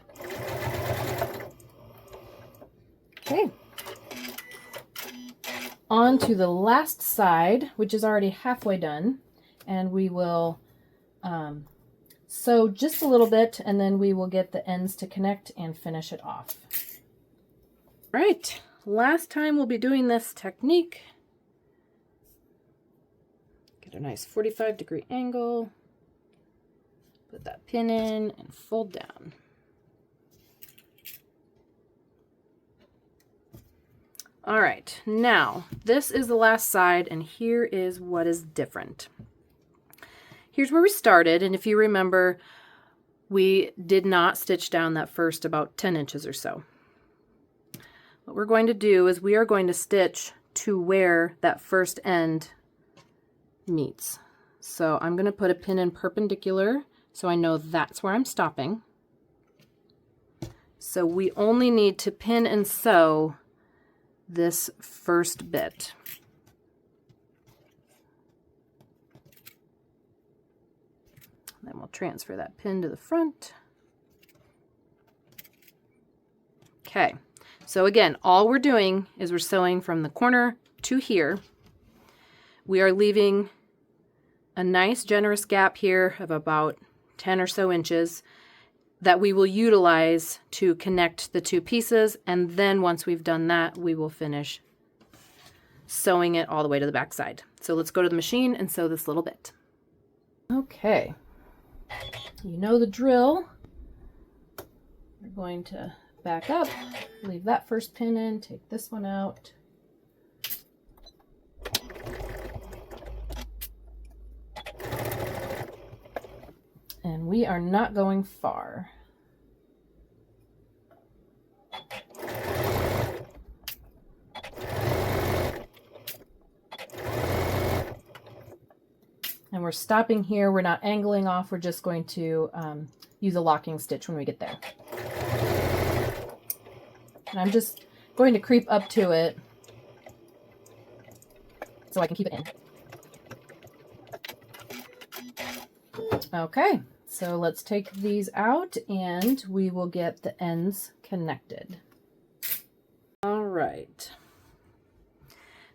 Okay. On to the last side, which is already halfway done, and we will sew just a little bit, and then we will get the ends to connect and finish it off. Right. Last time we'll be doing this technique. Get a nice 45-degree angle. Put that pin in and fold down. All right, now this is the last side, and here is what is different. Here's where we started, and if you remember, we did not stitch down that first about 10 inches or so. What we're going to do is we are going to stitch to where that first end meets. So I'm going to put a pin in perpendicular so I know that's where I'm stopping. So we only need to pin and sew this first bit. Then we'll transfer that pin to the front. Okay, so again, all we're doing is we're sewing from the corner to here. We are leaving a nice generous gap here of about 10 or so inches that we will utilize to connect the two pieces, and then once we've done that, we will finish sewing it all the way to the back side. So let's go to the machine and sew this little bit. Okay, you know the drill. We're going to back up, leave that first pin in, take this one out. And we are not going far. And we're stopping here. We're not angling off. We're just going to use a locking stitch when we get there. And I'm just going to creep up to it so I can keep it in. Okay, so let's take these out and we will get the ends connected. All right.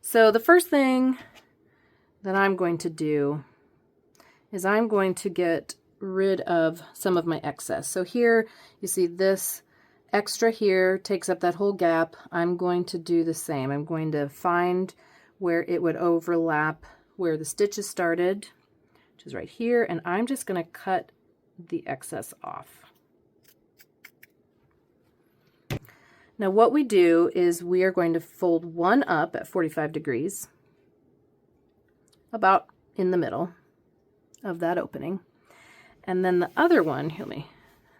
So the first thing that I'm going to do is I'm going to get rid of some of my excess. So here you see this extra here takes up that whole gap. I'm going to do the same. I'm going to find where it would overlap where the stitches started, which is right here, and I'm just going to cut the excess off. Now what we do is we are going to fold one up at 45 degrees, about in the middle of that opening, and then the other one, hear me,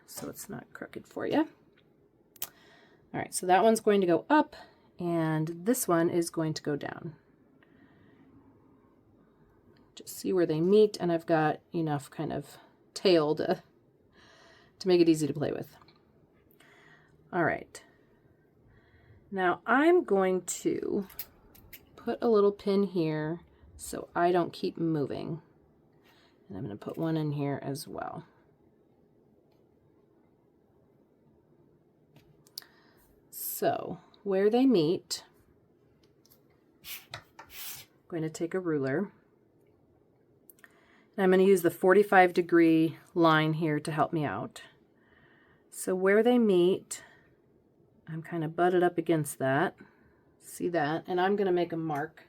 so it's not crooked for you. All right, so that one's going to go up, and this one is going to go down. Just see where they meet, and I've got enough kind of tail to make it easy to play with. All right. Now I'm going to put a little pin here so I don't keep moving. And I'm going to put one in here as well. So where they meet, I'm going to take a ruler. And I'm going to use the 45-degree line here to help me out. So where they meet, I'm kind of butted up against that. See that? And I'm going to make a mark.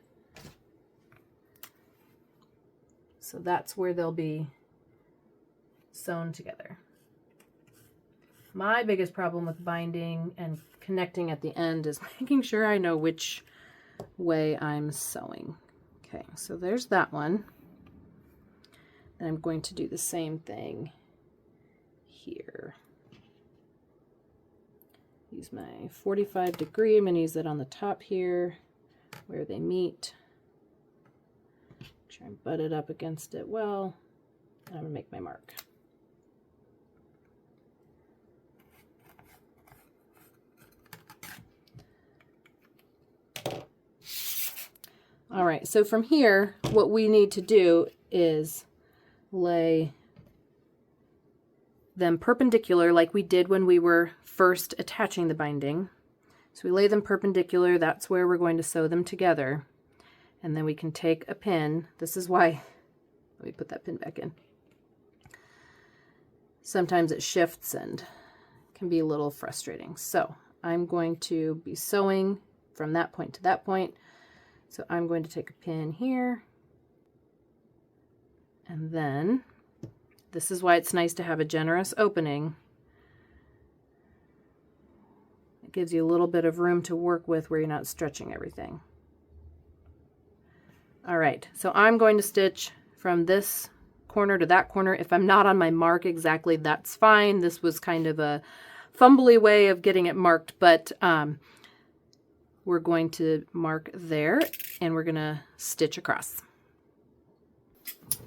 So that's where they'll be sewn together. My biggest problem with binding and connecting at the end is making sure I know which way I'm sewing. Okay, so there's that one. And I'm going to do the same thing here. Use my 45-degree. I'm going to use that on the top here where they meet. Try and butt it up against it well. And I'm going to make my mark. All right, so from here, what we need to do is lay them perpendicular like we did when we were first attaching the binding. So we lay them perpendicular, that's where we're going to sew them together. And then we can take a pin. This is why, let me put that pin back in. Sometimes it shifts and can be a little frustrating. So I'm going to be sewing from that point to that point. So I'm going to take a pin here. And then, this is why it's nice to have a generous opening. It gives you a little bit of room to work with where you're not stretching everything. All right, so I'm going to stitch from this corner to that corner. If I'm not on my mark exactly, that's fine. This was kind of a fumbly way of getting it marked, but we're going to mark there and we're gonna stitch across.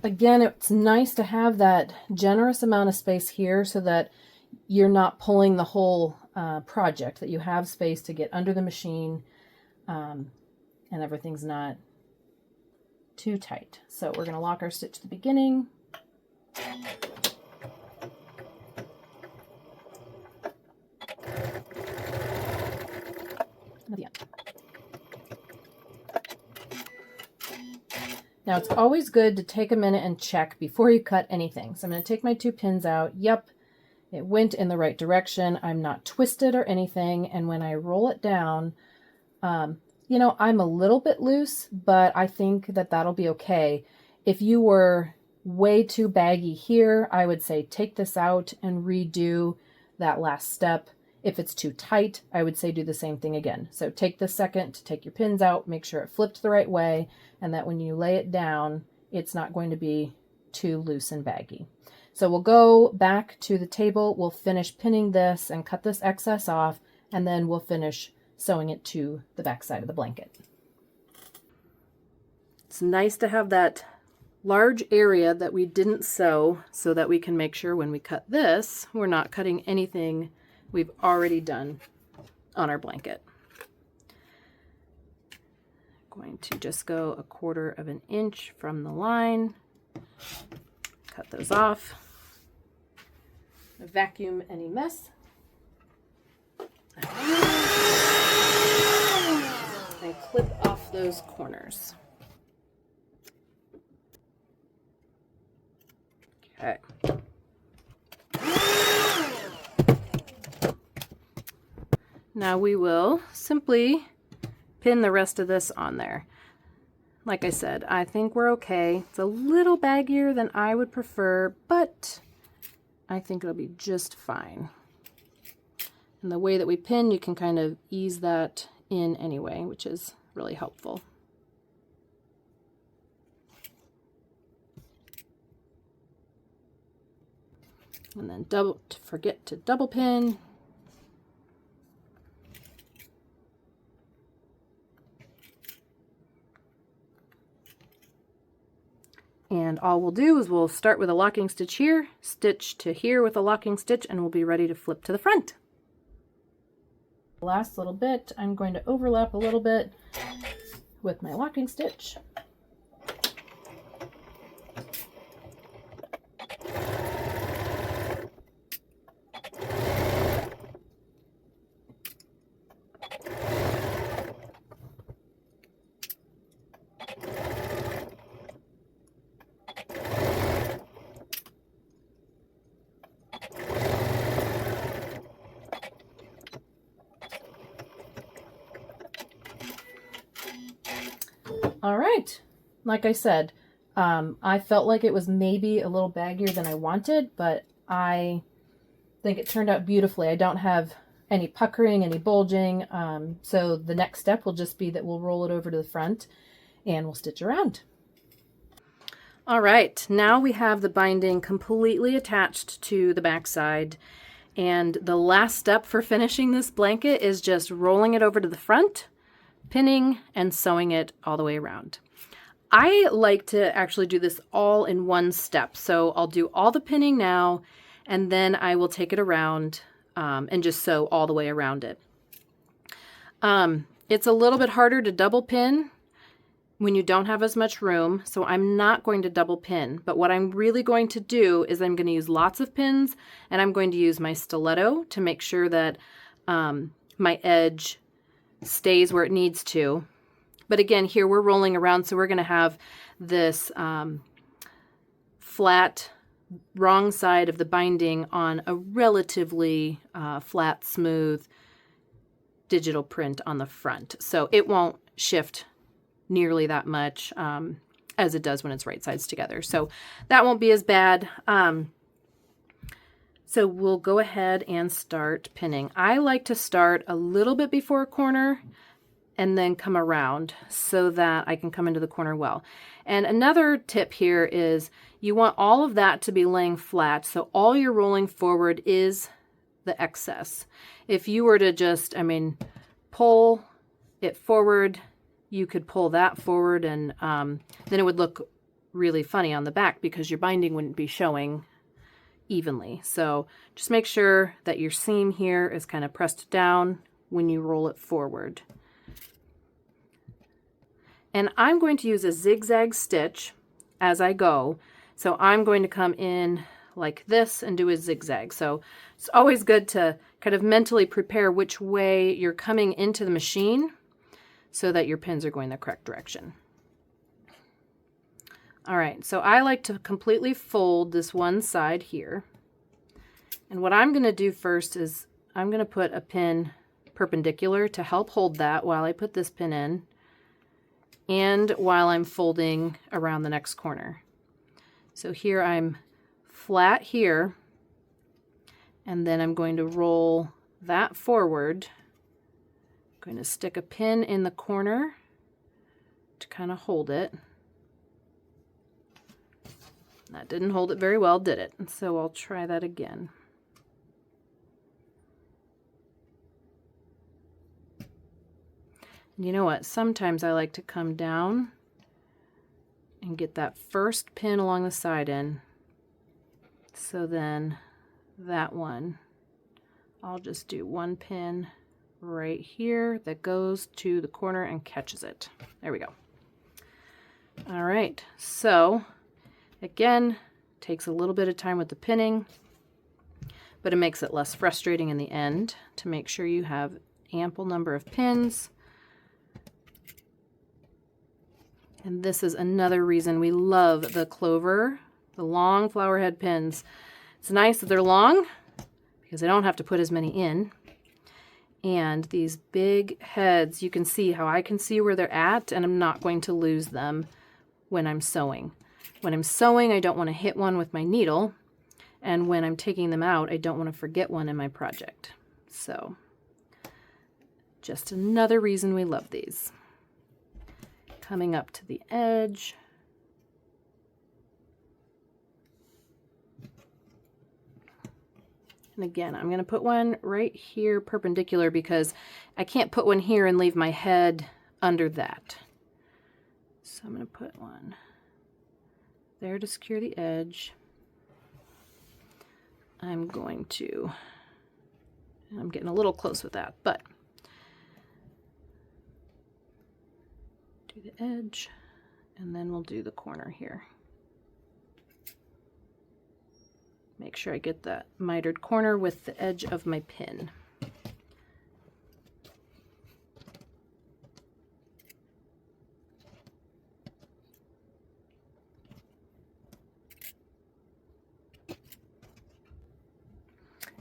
Again, it's nice to have that generous amount of space here so that you're not pulling the whole project, that you have space to get under the machine and everything's not too tight. So we're going to lock our stitch at the beginning. At the end. Now it's always good to take a minute and check before you cut anything. So I'm going to take my 2 pins out. Yep, it went in the right direction. I'm not twisted or anything. And when I roll it down, you know, I'm a little bit loose, but I think that that'll be okay. If you were way too baggy here, I would say take this out and redo that last step. If it's too tight, I would say do the same thing again. So take the second to take your pins out, make sure it flipped the right way, and that when you lay it down, it's not going to be too loose and baggy. So we'll go back to the table, we'll finish pinning this and cut this excess off, and then we'll finish sewing it to the back side of the blanket. It's nice to have that large area that we didn't sew so that we can make sure when we cut this, we're not cutting anything we've already done on our blanket. I'm going to just go 1/4 of an inch from the line, cut those off, vacuum any mess, and clip off those corners. Okay. Now we will simply pin the rest of this on there. Like I said, I think we're okay. It's a little baggier than I would prefer, but I think it'll be just fine. And the way that we pin, you can kind of ease that in anyway, which is really helpful. And then don't forget to double pin. And all we'll do is we'll start with a locking stitch here, stitch to here with a locking stitch, and we'll be ready to flip to the front. Last little bit, I'm going to overlap a little bit with my locking stitch. All right, like I said, I felt like it was maybe a little baggier than I wanted, but I think it turned out beautifully. I don't have any puckering, any bulging, so the next step will just be that we'll roll it over to the front and we'll stitch around. All right, now we have the binding completely attached to the back side, and the last step for finishing this blanket is just rolling it over to the front, pinning and sewing it all the way around. I like to actually do this all in one step. So I'll do all the pinning now, and then I will take it around and just sew all the way around it. It's a little bit harder to double pin when you don't have as much room, so I'm not going to double pin. But what I'm really going to do is I'm going to use lots of pins, and I'm going to use my stiletto to make sure that my edge stays where it needs to. But again, here we're rolling around, so we're going to have this flat wrong side of the binding on a relatively flat, smooth digital print on the front. So it won't shift nearly that much as it does when it's right sides together. So that won't be as bad. So we'll go ahead and start pinning. I like to start a little bit before a corner and then come around so that I can come into the corner well. And another tip here is you want all of that to be laying flat, so all you're rolling forward is the excess. If you were to just, pull it forward, you could pull that forward, and then it would look really funny on the back because your binding wouldn't be showing evenly. So just make sure that your seam here is kind of pressed down when you roll it forward. And I'm going to use a zigzag stitch as I go. So I'm going to come in like this and do a zigzag. So it's always good to kind of mentally prepare which way you're coming into the machine so that your pins are going the correct direction. All right, so I like to completely fold this one side here. And what I'm going to do first is I'm going to put a pin perpendicular to help hold that while I put this pin in and while I'm folding around the next corner. So here I'm flat here, and then I'm going to roll that forward. I'm going to stick a pin in the corner to kind of hold it. That didn't hold it very well, did it? And so I'll try that again. And you know what? Sometimes I like to come down and get that first pin along the side in. So then that one, I'll just do one pin right here that goes to the corner and catches it. There we go. All right, so again, takes a little bit of time with the pinning, but it makes it less frustrating in the end to make sure you have ample number of pins. And this is another reason we love the clover, the long flower head pins. It's nice that they're long because I don't have to put as many in. And these big heads, you can see how I can see where they're at, and I'm not going to lose them when I'm sewing. When I'm sewing, I don't want to hit one with my needle. And when I'm taking them out, I don't want to forget one in my project. So just another reason we love these. Coming up to the edge. And again, I'm going to put one right here perpendicular because I can't put one here and leave my head under that. So I'm going to put one there to secure the edge. I'm getting a little close with that, but do the edge, and then we'll do the corner here. Make sure I get that mitered corner with the edge of my pin.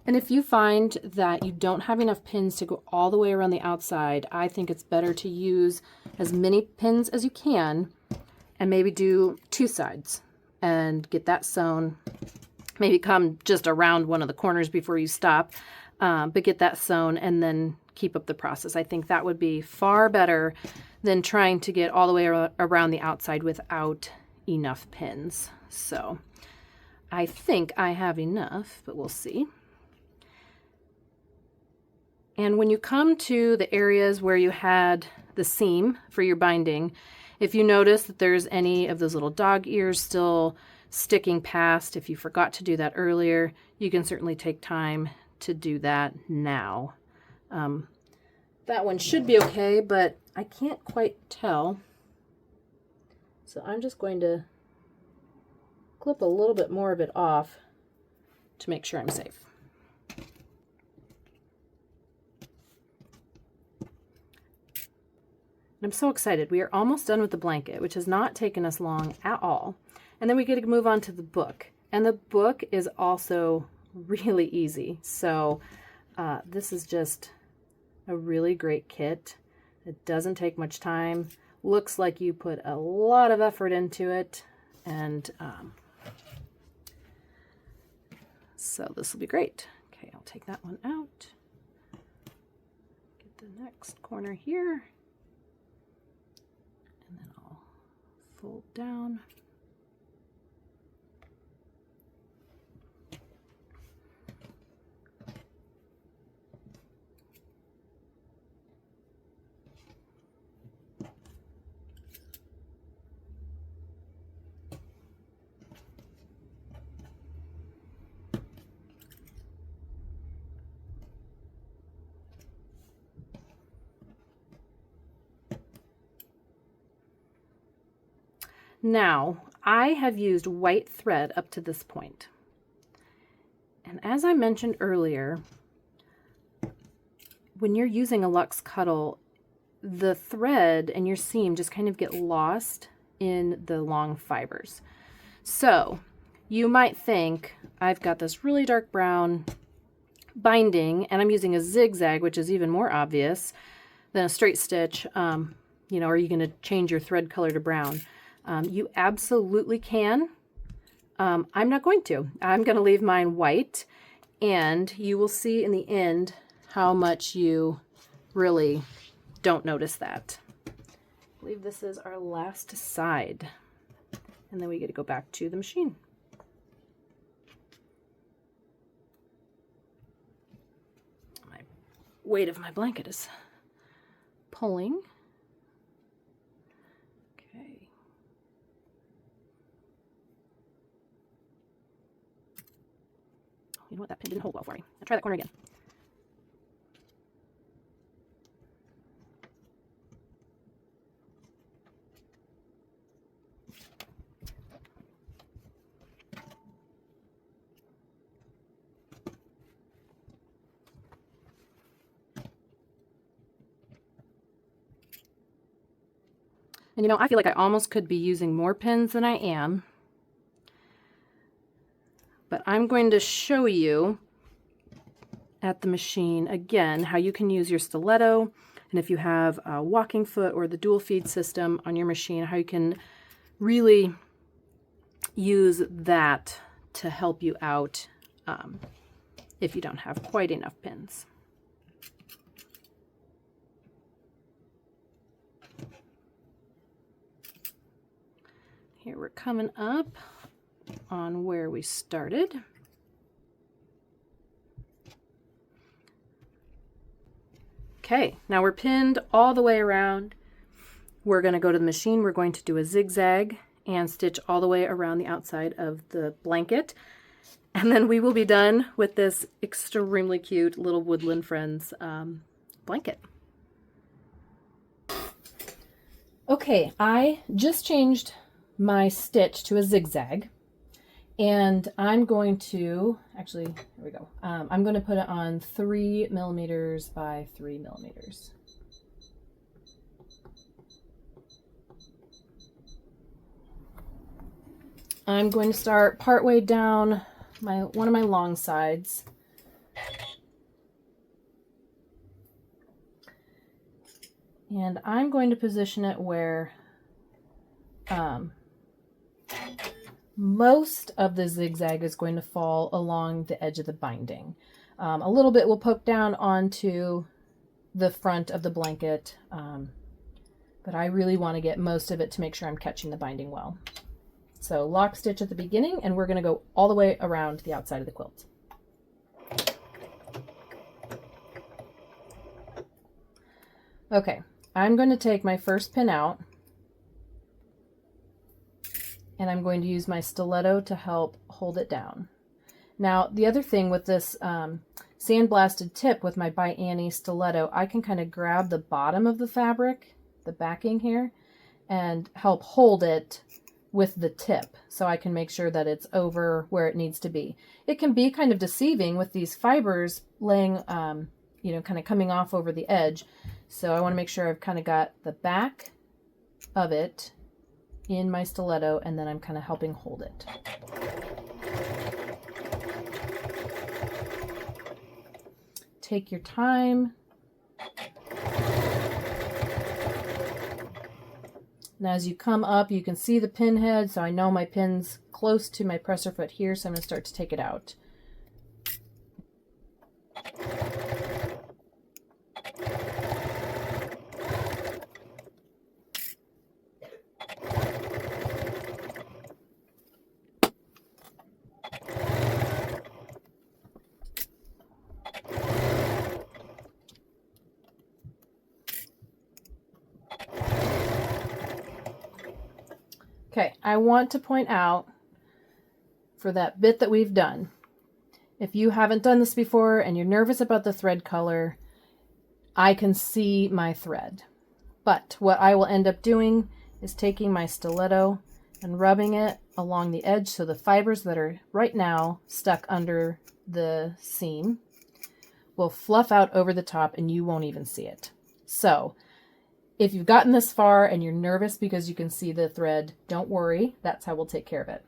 And if you find that you don't have enough pins to go all the way around the outside, I think it's better to use as many pins as you can and maybe do two sides and get that sewn. Maybe come just around one of the corners before you stop, but get that sewn and then keep up the process. I think that would be far better than trying to get all the way around the outside without enough pins. So I think I have enough, but we'll see. And when you come to the areas where you had the seam for your binding, if you notice that there's any of those little dog ears still sticking past, if you forgot to do that earlier, you can certainly take time to do that now. That one should be okay, but I can't quite tell. So I'm just going to clip a little bit more of it off to make sure I'm safe. I'm so excited. We are almost done with the blanket, which has not taken us long at all. And then we get to move on to the book. And the book is also really easy. So this is just a really great kit. It doesn't take much time. Looks like you put a lot of effort into it. And so this will be great. Okay, I'll take that one out. Get the next corner here. And then I'll fold down. Now, I have used white thread up to this point. And as I mentioned earlier, when you're using a Luxe Cuddle, the thread and your seam just kind of get lost in the long fibers. So you might think, I've got this really dark brown binding and I'm using a zigzag, which is even more obvious than a straight stitch. You know, are you going to change your thread color to brown? You absolutely can. I'm not going to. I'm going to leave mine white, and you will see in the end how much you really don't notice that. I believe this is our last side, and then we get to go back to the machine. My weight of my blanket is pulling. You know what, that pin didn't hold well for me. I'll try that corner again. And you know, I feel like I almost could be using more pins than I am. But I'm going to show you at the machine again how you can use your stiletto, and if you have a walking foot or the dual feed system on your machine, how you can really use that to help you out if you don't have quite enough pins. Here we're coming up on where we started. Okay, now we're pinned all the way around. We're going to go to the machine. We're going to do a zigzag and stitch all the way around the outside of the blanket. And then we will be done with this extremely cute little Woodland Friends blanket. Okay, I just changed my stitch to a zigzag. And I'm going to, actually, here we go. I'm going to put it on 3 millimeters by 3 millimeters. I'm going to start partway down one of my long sides. And I'm going to position it where most of the zigzag is going to fall along the edge of the binding. A little bit will poke down onto the front of the blanket, but I really want to get most of it to make sure I'm catching the binding well. So lock stitch at the beginning, and we're going to go all the way around the outside of the quilt. Okay, I'm going to take my first pin out, and I'm going to use my stiletto to help hold it down. Now, the other thing with this sandblasted tip with my By Annie stiletto, I can kind of grab the bottom of the fabric, the backing here, and help hold it with the tip so I can make sure that it's over where it needs to be. It can be kind of deceiving with these fibers laying, you know, kind of coming off over the edge. So I want to make sure I've kind of got the back of it in my stiletto, and then I'm kind of helping hold it. Take your time. Now as you come up, you can see the pin head, so I know my pin's close to my presser foot here, so I'm going to start to take it out. Okay, I want to point out for that bit that we've done, if you haven't done this before and you're nervous about the thread color, I can see my thread. But what I will end up doing is taking my stiletto and rubbing it along the edge so the fibers that are right now stuck under the seam will fluff out over the top and you won't even see it. So if you've gotten this far and you're nervous because you can see the thread, don't worry, that's how we'll take care of it.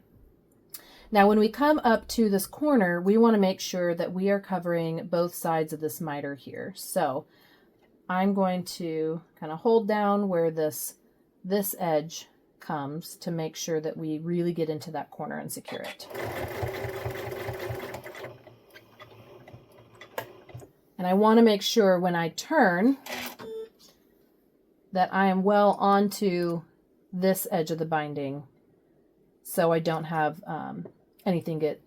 Now when we come up to this corner, we want to make sure that we are covering both sides of this miter here. So I'm going to kind of hold down where this edge comes to make sure that we really get into that corner and secure it. And I want to make sure when I turn that I am well onto this edge of the binding so I don't have anything get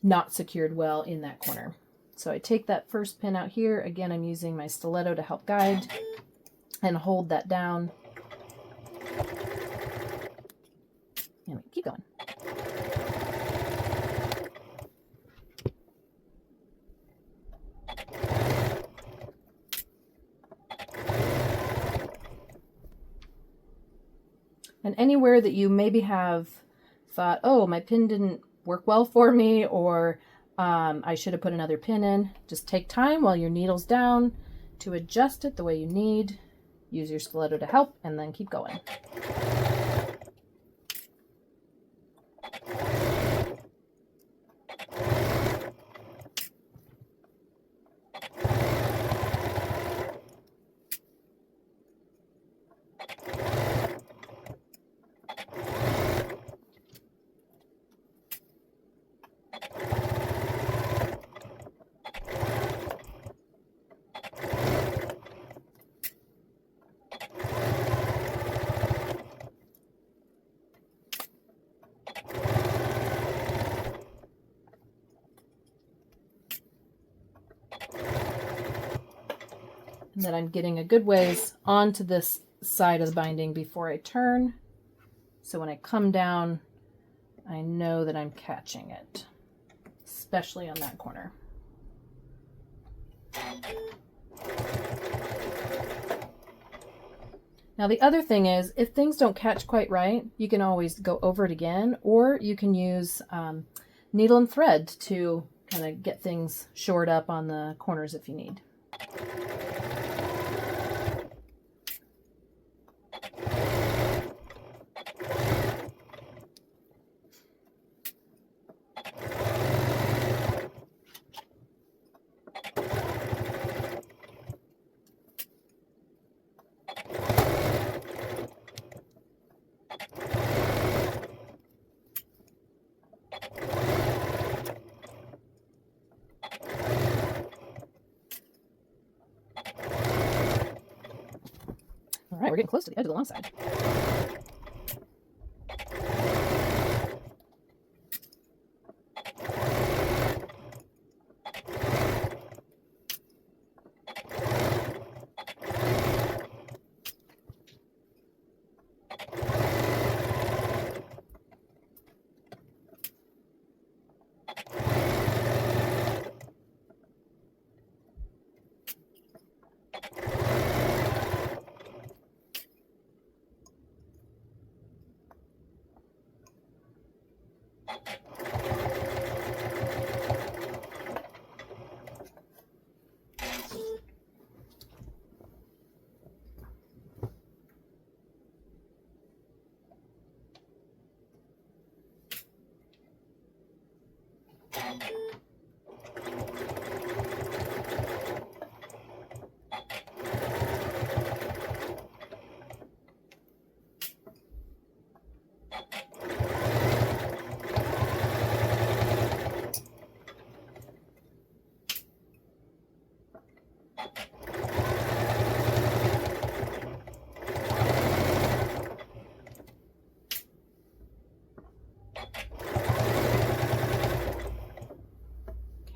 not secured well in that corner. So I take that first pin out here. Again, I'm using my stiletto to help guide and hold that down. And keep going. And anywhere that you maybe have thought, oh, my pin didn't work well for me, or I should have put another pin in, just take time while your needle's down to adjust it the way you need. Use your stiletto to help, and then keep going. And then I'm getting a good ways onto this side of the binding before I turn. So when I come down, I know that I'm catching it, especially on that corner. Now the other thing is, if things don't catch quite right, you can always go over it again, or you can use needle and thread to kind of get things shored up on the corners if you need. All right, we're getting close to the edge of the long side.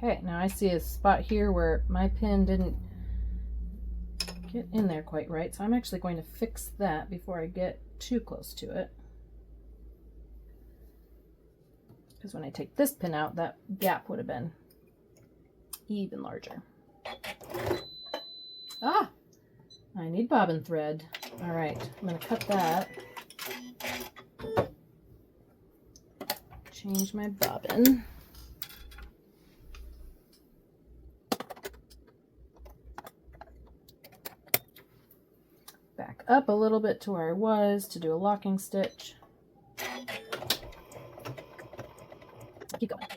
Okay, now I see a spot here where my pin didn't get in there quite right, so I'm actually going to fix that before I get too close to it. Because when I take this pin out, that gap would have been even larger. Ah! I need bobbin thread. All right, I'm going to cut that. Change my bobbin. Back up a little bit to where I was to do a locking stitch. Keep going.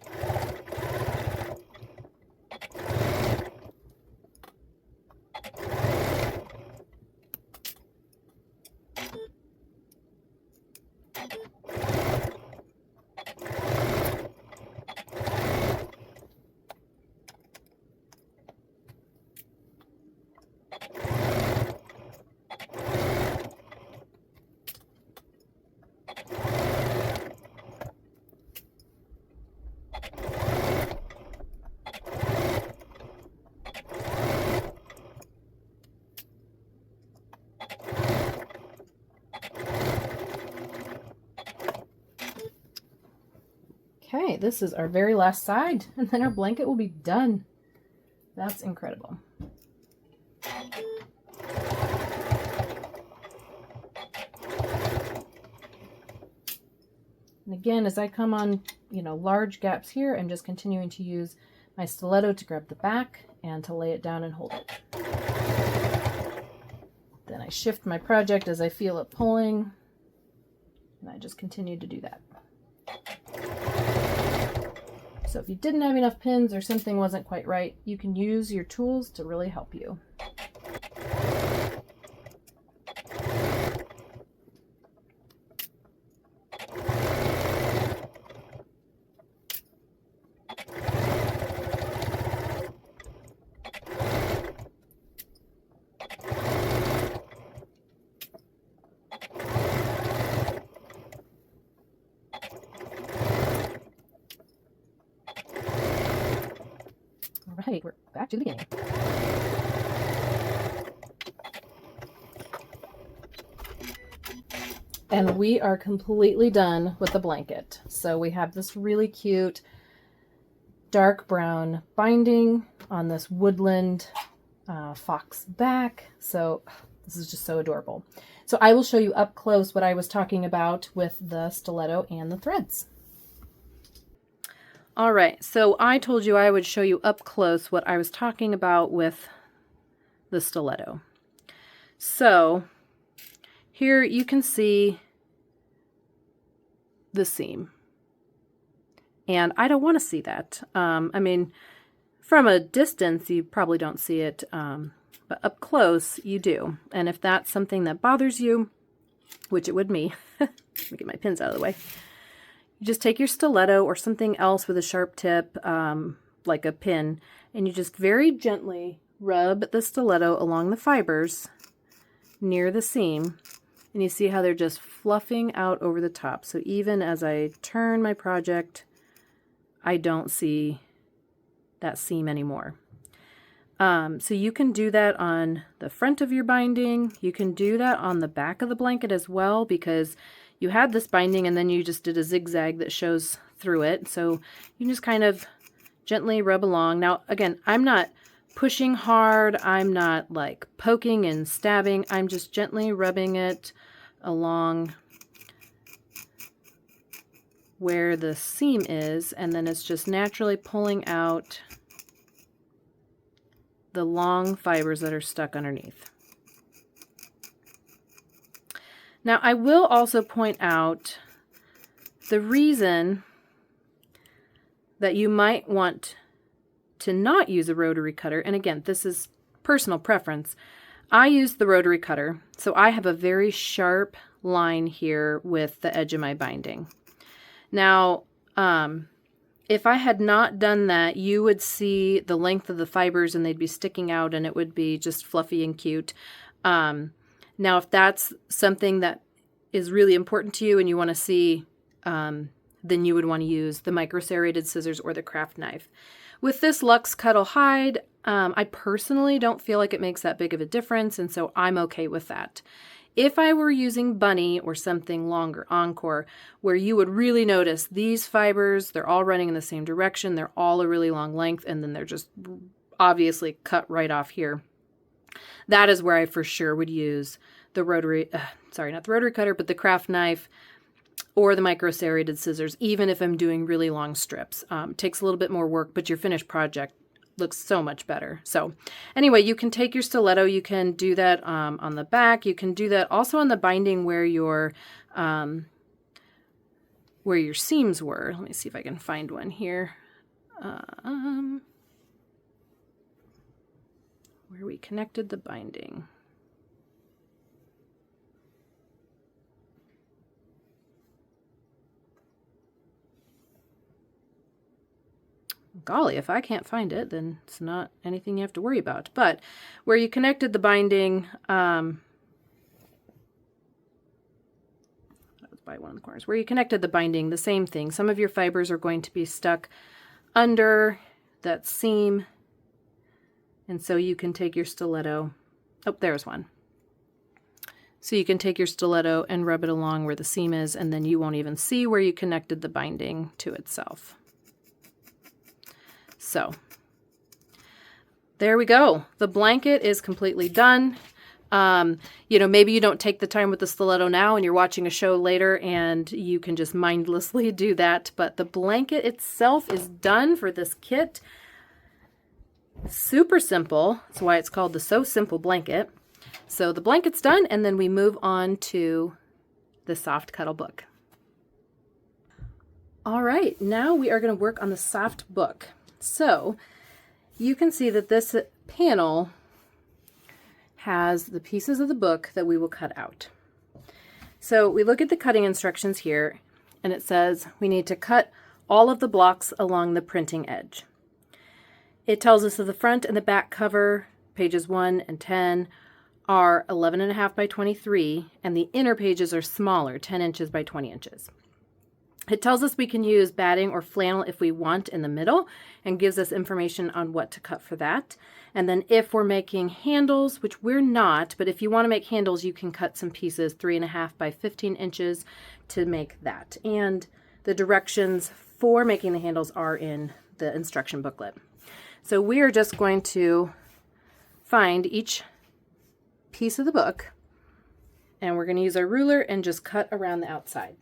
Okay, this is our very last side, and then our blanket will be done. That's incredible. And again, as I come on, large gaps here, I'm just continuing to use my stiletto to grab the back and to lay it down and hold it. Then I shift my project as I feel it pulling, and I just continue to do that. So if you didn't have enough pins or something wasn't quite right, you can use your tools to really help you. Right, we're back to the beginning. And we are completely done with the blanket. So we have this really cute dark brown binding on this woodland fox back. So this is just so adorable. So I will show you up close what I was talking about with the stiletto and the threads. All right, so I told you I would show you up close what I was talking about with the stiletto. So here you can see the seam, and I don't want to see that. I mean, from a distance you probably don't see it, but up close you do. And if that's something that bothers you, which it would me, let me get my pins out of the way. You just take your stiletto or something else with a sharp tip, like a pin, and you just very gently rub the stiletto along the fibers near the seam, and you see how they're just fluffing out over the top. So even as I turn my project, I don't see that seam anymore. So you can do that on the front of your binding. You can do that on the back of the blanket as well, because you had this binding and then you just did a zigzag that shows through it. So you can just kind of gently rub along. Now, again, I'm not pushing hard. I'm not like poking and stabbing. I'm just gently rubbing it along where the seam is, and then it's just naturally pulling out the long fibers that are stuck underneath. Now, I will also point out the reason that you might want to not use a rotary cutter, and again, this is personal preference. I use the rotary cutter, so I have a very sharp line here with the edge of my binding. Now, if I had not done that, you would see the length of the fibers and they'd be sticking out and it would be just fluffy and cute. Now, if that's something that is really important to you and you want to see, then you would want to use the micro-serrated scissors or the craft knife. With this Luxe Cuddle Hide, I personally don't feel like it makes that big of a difference, and so I'm okay with that. If I were using Bunny or something longer, Encore, where you would really notice these fibers, they're all running in the same direction, they're all a really long length, and then they're just obviously cut right off here. That is where I for sure would use the rotary, sorry, not the rotary cutter, but the craft knife or the micro serrated scissors, even if I'm doing really long strips. It takes a little bit more work, but your finished project looks so much better. So anyway, you can take your stiletto, you can do that on the back, you can do that also on the binding where your seams were. Let me see if I can find one here. Where we connected the binding. Golly, if I can't find it, then it's not anything you have to worry about. But where you connected the binding, that was by one of the corners. Where you connected the binding, the same thing. Some of your fibers are going to be stuck under that seam. And so you can take your stiletto. Oh, there's one. So you can take your stiletto and rub it along where the seam is, and then you won't even see where you connected the binding to itself. So there we go. The blanket is completely done. Maybe you don't take the time with the stiletto now and you're watching a show later and you can just mindlessly do that. But the blanket itself is done for this kit. Super simple. That's why it's called the So Simple Blanket. So the blanket's done, and then we move on to the soft cuddle book. All right, now we are going to work on the soft book. So you can see that this panel has the pieces of the book that we will cut out. So we look at the cutting instructions here, and it says we need to cut all of the blocks along the printing edge. It tells us that the front and the back cover, pages 1 and 10, are 11.5 by 23, and the inner pages are smaller, 10 inches by 20 inches. It tells us we can use batting or flannel if we want in the middle, and gives us information on what to cut for that. And then if we're making handles, which we're not, but if you want to make handles, you can cut some pieces 3.5 by 15 inches to make that. And the directions for making the handles are in the instruction booklet. So we are just going to find each piece of the book, and we're going to use our ruler and just cut around the outside.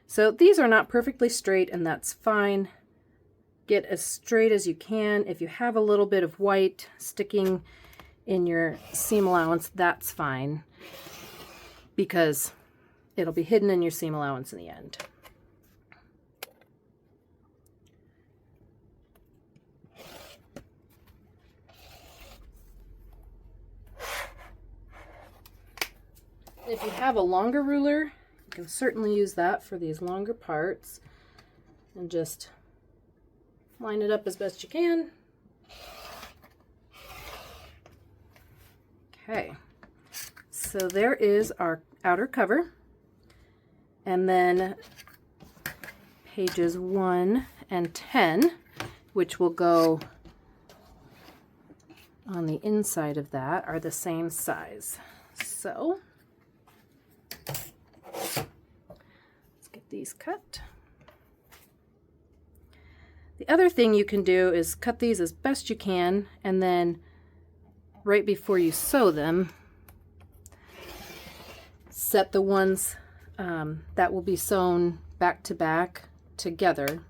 So these are not perfectly straight, and that's fine. Get as straight as you can. If you have a little bit of white sticking in your seam allowance, that's fine, because it'll be hidden in your seam allowance in the end. If you have a longer ruler, you can certainly use that for these longer parts, and just line it up as best you can. Okay, so there is our outer cover, and then pages 1 and 10, which will go on the inside of that, are the same size. So these cut. The other thing you can do is cut these as best you can, and then right before you sew them, set the ones that will be sewn back to back together,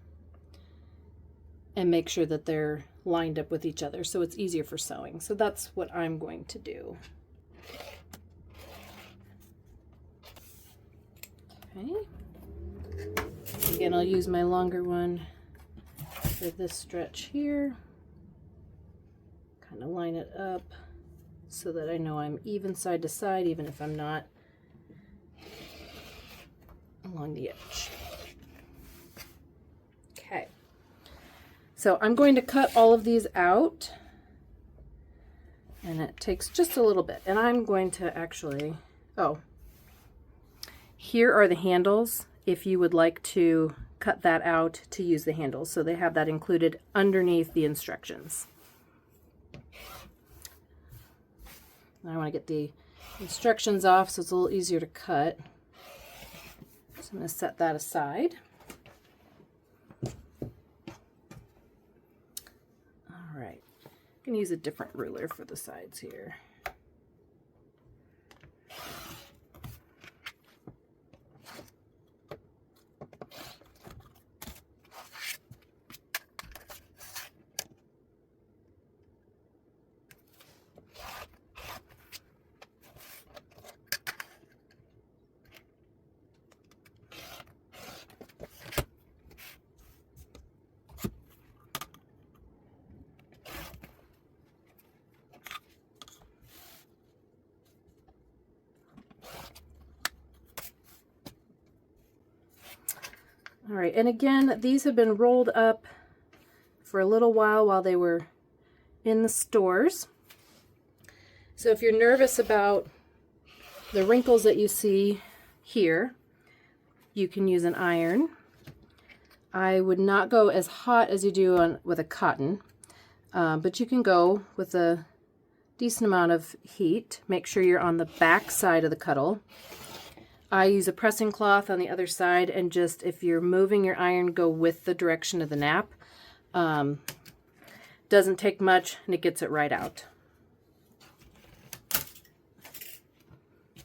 and make sure that they're lined up with each other so it's easier for sewing. So that's what I'm going to do. Okay. Again, I'll use my longer one for this stretch here. Kind of line it up so that I know I'm even side to side, even if I'm not along the edge. Okay. So I'm going to cut all of these out, and it takes just a little bit. And I'm going to actually, here are the handles if you would like to cut that out to use the handles. So they have that included underneath the instructions. I want to get the instructions off so it's a little easier to cut. So I'm going to set that aside. All right. can use a different ruler for the sides here. All right, and again, these have been rolled up for a little while they were in the stores. So if you're nervous about the wrinkles that you see here, you can use an iron. I would not go as hot as you do with a cotton, but you can go with a decent amount of heat. Make sure you're on the back side of the cuddle. I use a pressing cloth on the other side, and just if you're moving your iron, go with the direction of the nap. Doesn't take much, and it gets it right out.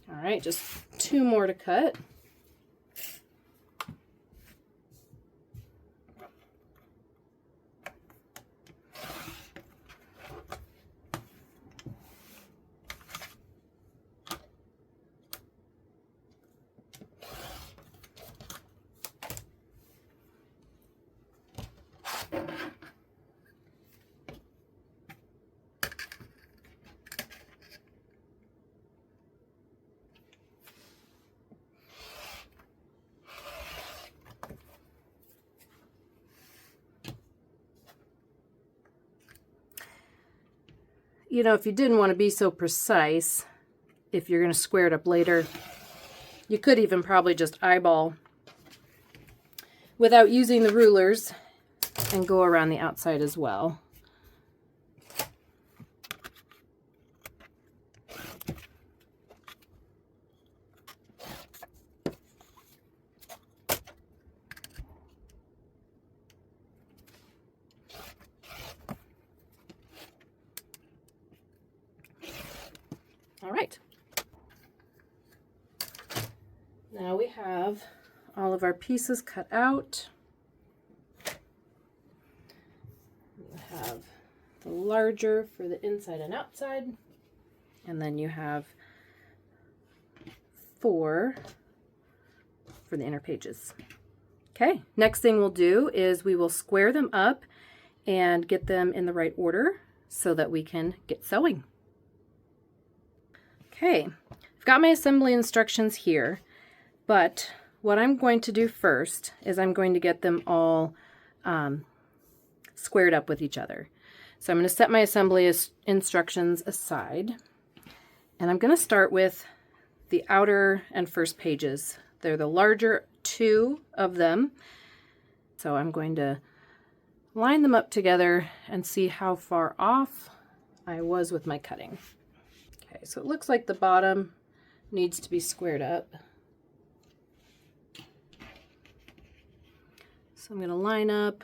All right, just 2 more to cut. You know, if you didn't want to be so precise, if you're going to square it up later, you could even probably just eyeball without using the rulers and go around the outside as well. All right. Now we have all of our pieces cut out. You have the larger for the inside and outside, and then you have 4 for the inner pages. Okay, next thing we'll do is we will square them up and get them in the right order so that we can get sewing. Okay, I've got my assembly instructions here, but what I'm going to do first is I'm going to get them all squared up with each other. So I'm going to set my assembly instructions aside, and I'm going to start with the outer and first pages. They're the larger 2 of them. So I'm going to line them up together and see how far off I was with my cutting. Okay, so it looks like the bottom needs to be squared up. So I'm going to line up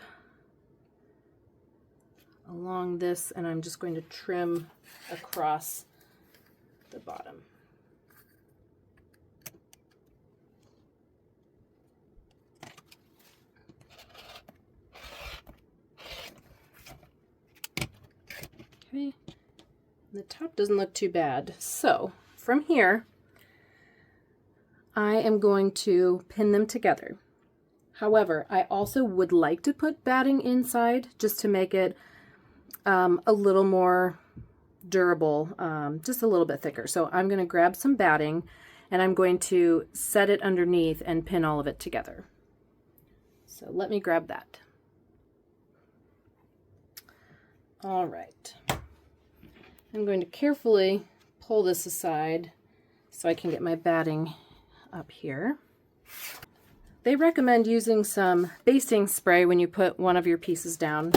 along this, and I'm just going to trim across the bottom. Okay, the top doesn't look too bad. So from here, I am going to pin them together. However, I also would like to put batting inside just to make it a little more durable, just a little bit thicker. So I'm going to grab some batting and I'm going to set it underneath and pin all of it together. So let me grab that. All right. I'm going to carefully pull this aside so I can get my batting up here. They recommend using some basting spray when you put one of your pieces down.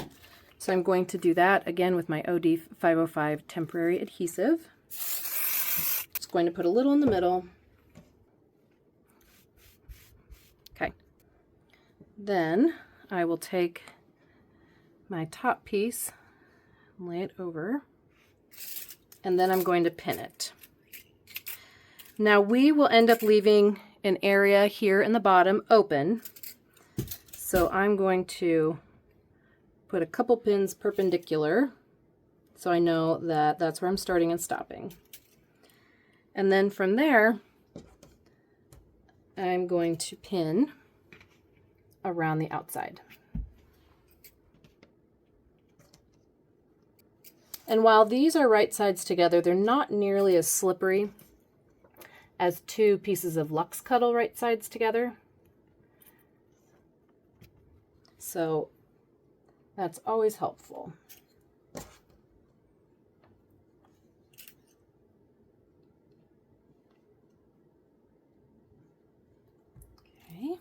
So I'm going to do that again with my OD 505 temporary adhesive. Just going to put a little in the middle. Okay. Then I will take my top piece lay it over, and then I'm going to pin it. Now we will end up leaving an area here in the bottom open, so I'm going to put a couple pins perpendicular so I know that that's where I'm starting and stopping. And then from there, I'm going to pin around the outside. And while these are right sides together, they're not nearly as slippery as two pieces of Luxe Cuddle right sides together. So that's always helpful. Okay.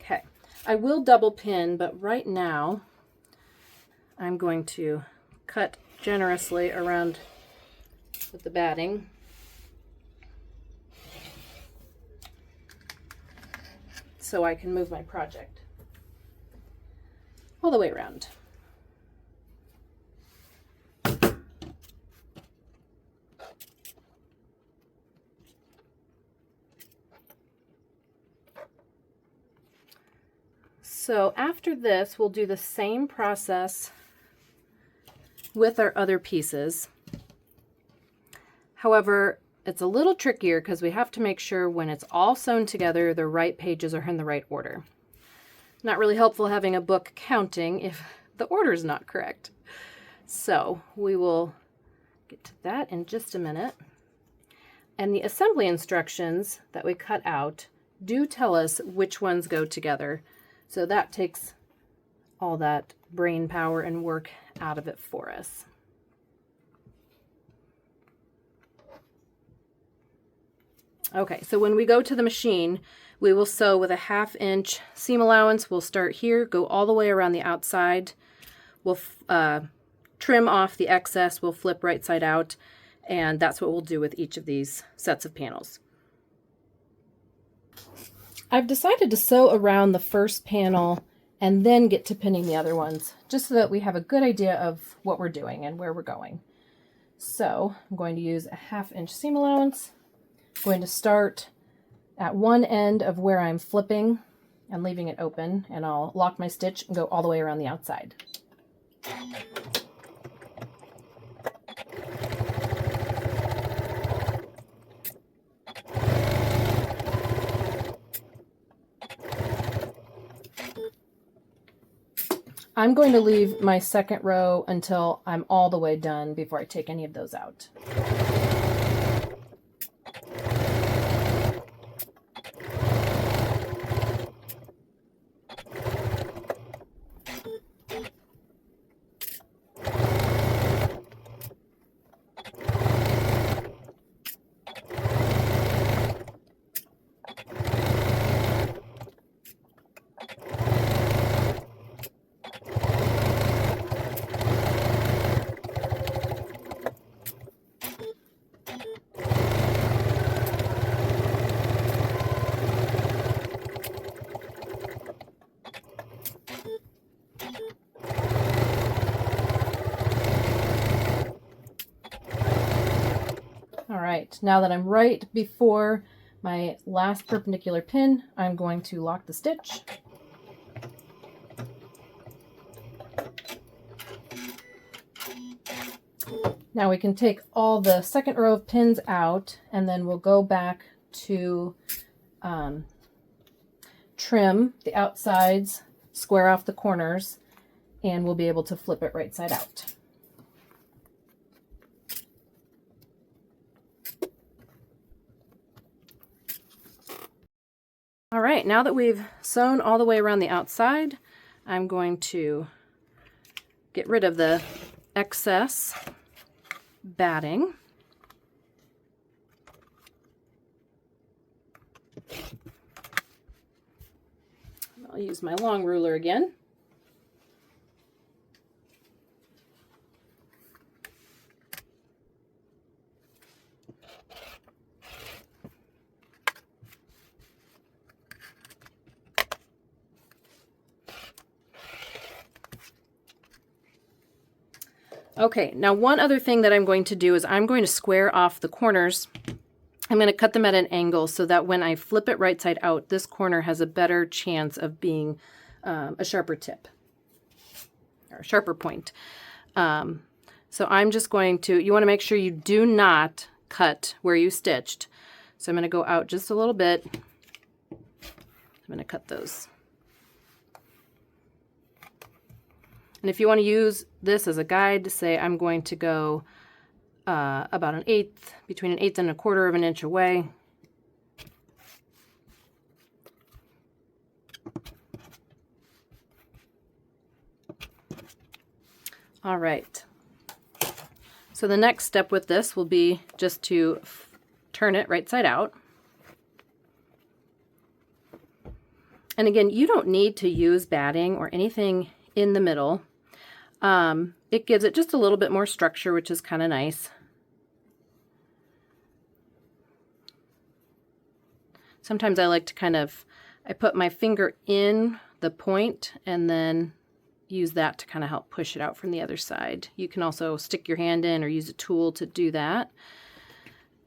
Okay, I will double pin, but right now I'm going to cut generously around with the batting. So I can move my project all the way around. So after this, we'll do the same process with our other pieces. However, it's a little trickier because we have to make sure when it's all sewn together, the right pages are in the right order. Not really helpful having a book counting if the order is not correct. So we will get to that in just a minute. And the assembly instructions that we cut out do tell us which ones go together. So that takes all that brain power and work out of it for us. Okay, so when we go to the machine, we will sew with a 1/2 inch seam allowance. We'll start here, go all the way around the outside. We'll trim off the excess. We'll flip right side out, and that's what we'll do with each of these sets of panels. I've decided to sew around the first panel and then get to pinning the other ones, just so that we have a good idea of what we're doing and where we're going. So I'm going to use a 1/2 inch seam allowance. I'm going to start at one end of where I'm flipping and leaving it open, and I'll lock my stitch and go all the way around the outside. I'm going to leave my second row until I'm all the way done before I take any of those out. All right, now that I'm right before my last perpendicular pin, I'm going to lock the stitch. Now we can take all the second row of pins out, and then we'll go back to trim the outsides, square off the corners, and we'll be able to flip it right side out. All right, now that we've sewn all the way around the outside, I'm going to get rid of the excess batting. I'll use my long ruler again. Okay, now one other thing that I'm going to do is I'm going to square off the corners. I'm going to cut them at an angle so that when I flip it right side out, this corner has a better chance of being a sharper tip or a sharper point. So I'm just going to, you want to make sure you do not cut where you stitched. So I'm going to go out just a little bit. I'm going to cut those. And if you want to use this as a guide to say I'm going to go about an eighth, between an eighth and a quarter of an inch away. All right. So the next step with this will be just to turn it right side out. And again, you don't need to use batting or anything in the middle. It gives it just a little bit more structure, which is kind of nice. Sometimes I like to I put my finger in the point and then use that to kind of help push it out from the other side. You can also stick your hand in or use a tool to do that.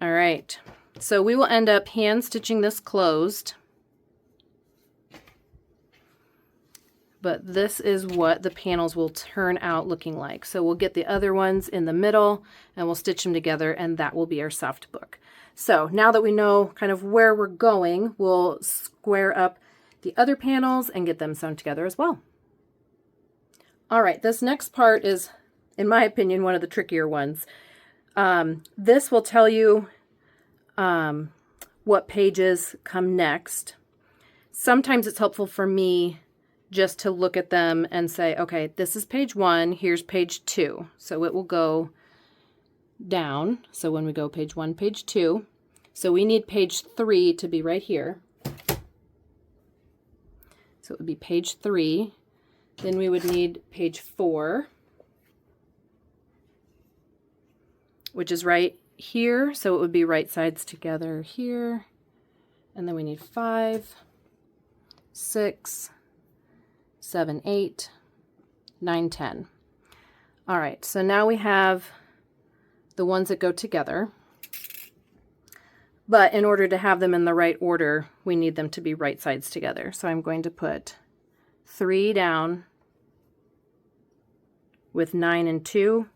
All right, so we will end up hand stitching this closed. But this is what the panels will turn out looking like. So we'll get the other ones in the middle and we'll stitch them together, and that will be our soft book. So now that we know kind of where we're going, we'll square up the other panels and get them sewn together as well. All right, this next part is, in my opinion, one of the trickier ones. This will tell you what pages come next. Sometimes it's helpful for me just to look at them and say, okay, this is page 1, here's page 2. So it will go down. So when we go page 1, page 2, so we need page 3 to be right here. So it would be page 3. Then we would need page 4, which is right here. So it would be right sides together here. And then we need 5, 6, 7, 8, 9, 10. All right, so now we have the ones that go together. But in order to have them in the right order, we need them to be right sides together. So I'm going to put 3 down with 9 and 2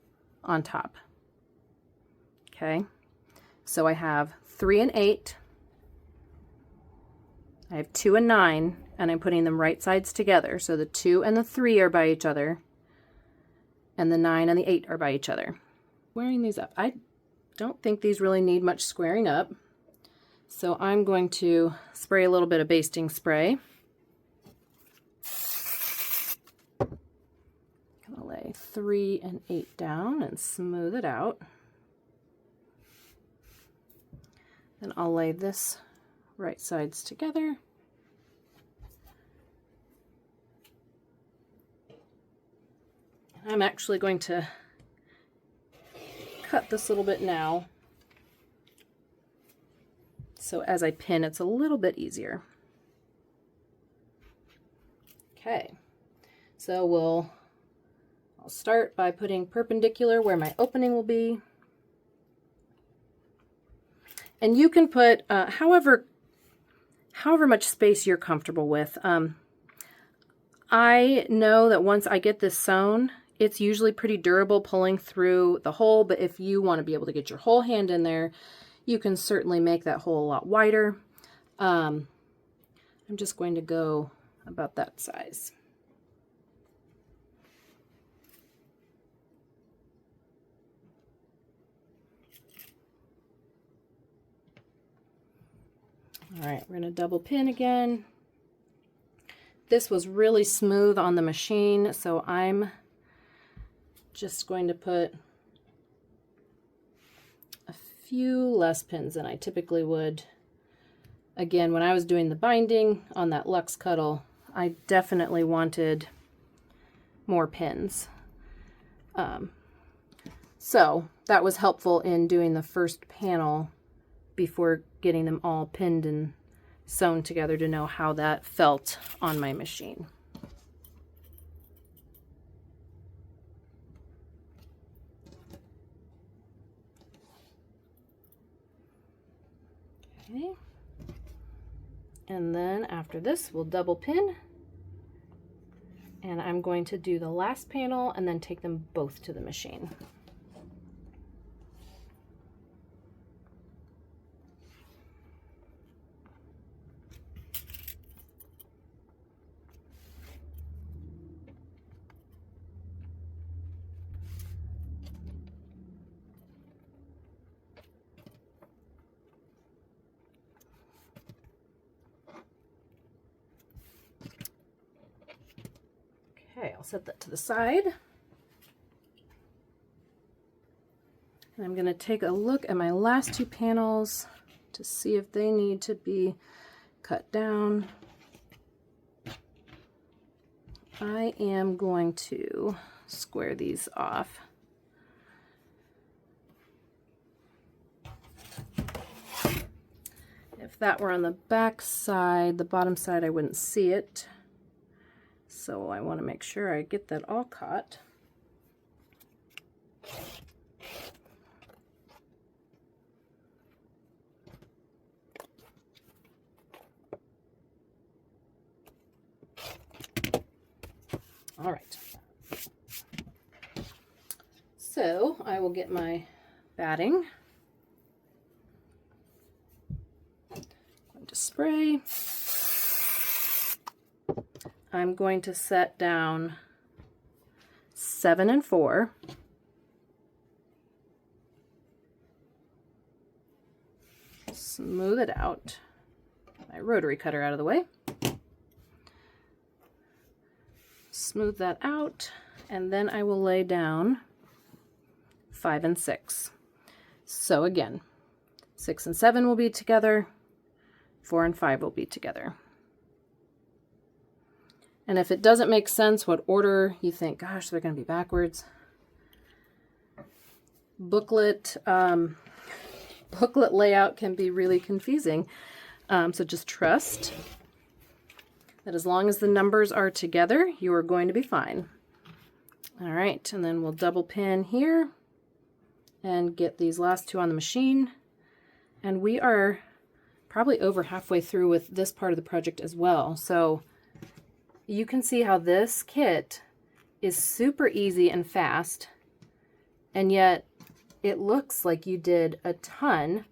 on top. Okay, so I have 3 and 8. I have 2 and 9, and I'm putting them right sides together. So the 2 and the 3 are by each other, and the 9 and the 8 are by each other. Squaring these up. I don't think these really need much squaring up. So I'm going to spray a little bit of basting spray. I'm going to lay 3 and 8 down and smooth it out. Then I'll lay this right sides together. I'm actually going to cut this a little bit now, so as I pin it's a little bit easier. Okay, so I'll start by putting perpendicular where my opening will be. And you can put however much space you're comfortable with. I know that once I get this sewn, it's usually pretty durable pulling through the hole, but if you want to be able to get your whole hand in there, you can certainly make that hole a lot wider. I'm just going to go about that size. All right, we're going to double pin again. This was really smooth on the machine, so I'm just going to put a few less pins than I typically would. Again, when I was doing the binding on that Luxe Cuddle, I definitely wanted more pins. So that was helpful in doing the first panel before getting them all pinned and sewn together to know how that felt on my machine. Okay. And then after this, we'll double pin. And I'm going to do the last panel and then take them both to the machine. Okay, I'll set that to the side. And I'm going to take a look at my last two panels to see if they need to be cut down. I am going to square these off. If that were on the back side, the bottom side, I wouldn't see it. So I want to make sure I get that all caught. All right. So I will get my batting. Going to spray. I'm going to set down 7 and 4. Smooth it out. My rotary cutter out of the way. Smooth that out, and then I will lay down 5 and 6. So again, 6 and 7 will be together, 4 and 5 will be together. And if it doesn't make sense what order you think, gosh, they're going to be backwards, booklet layout can be really confusing. So just trust that as long as the numbers are together, you are going to be fine. All right, and then we'll double pin here and get these last two on the machine. And we are probably over halfway through with this part of the project as well. So you can see how this kit is super easy and fast, and yet it looks like you did a ton,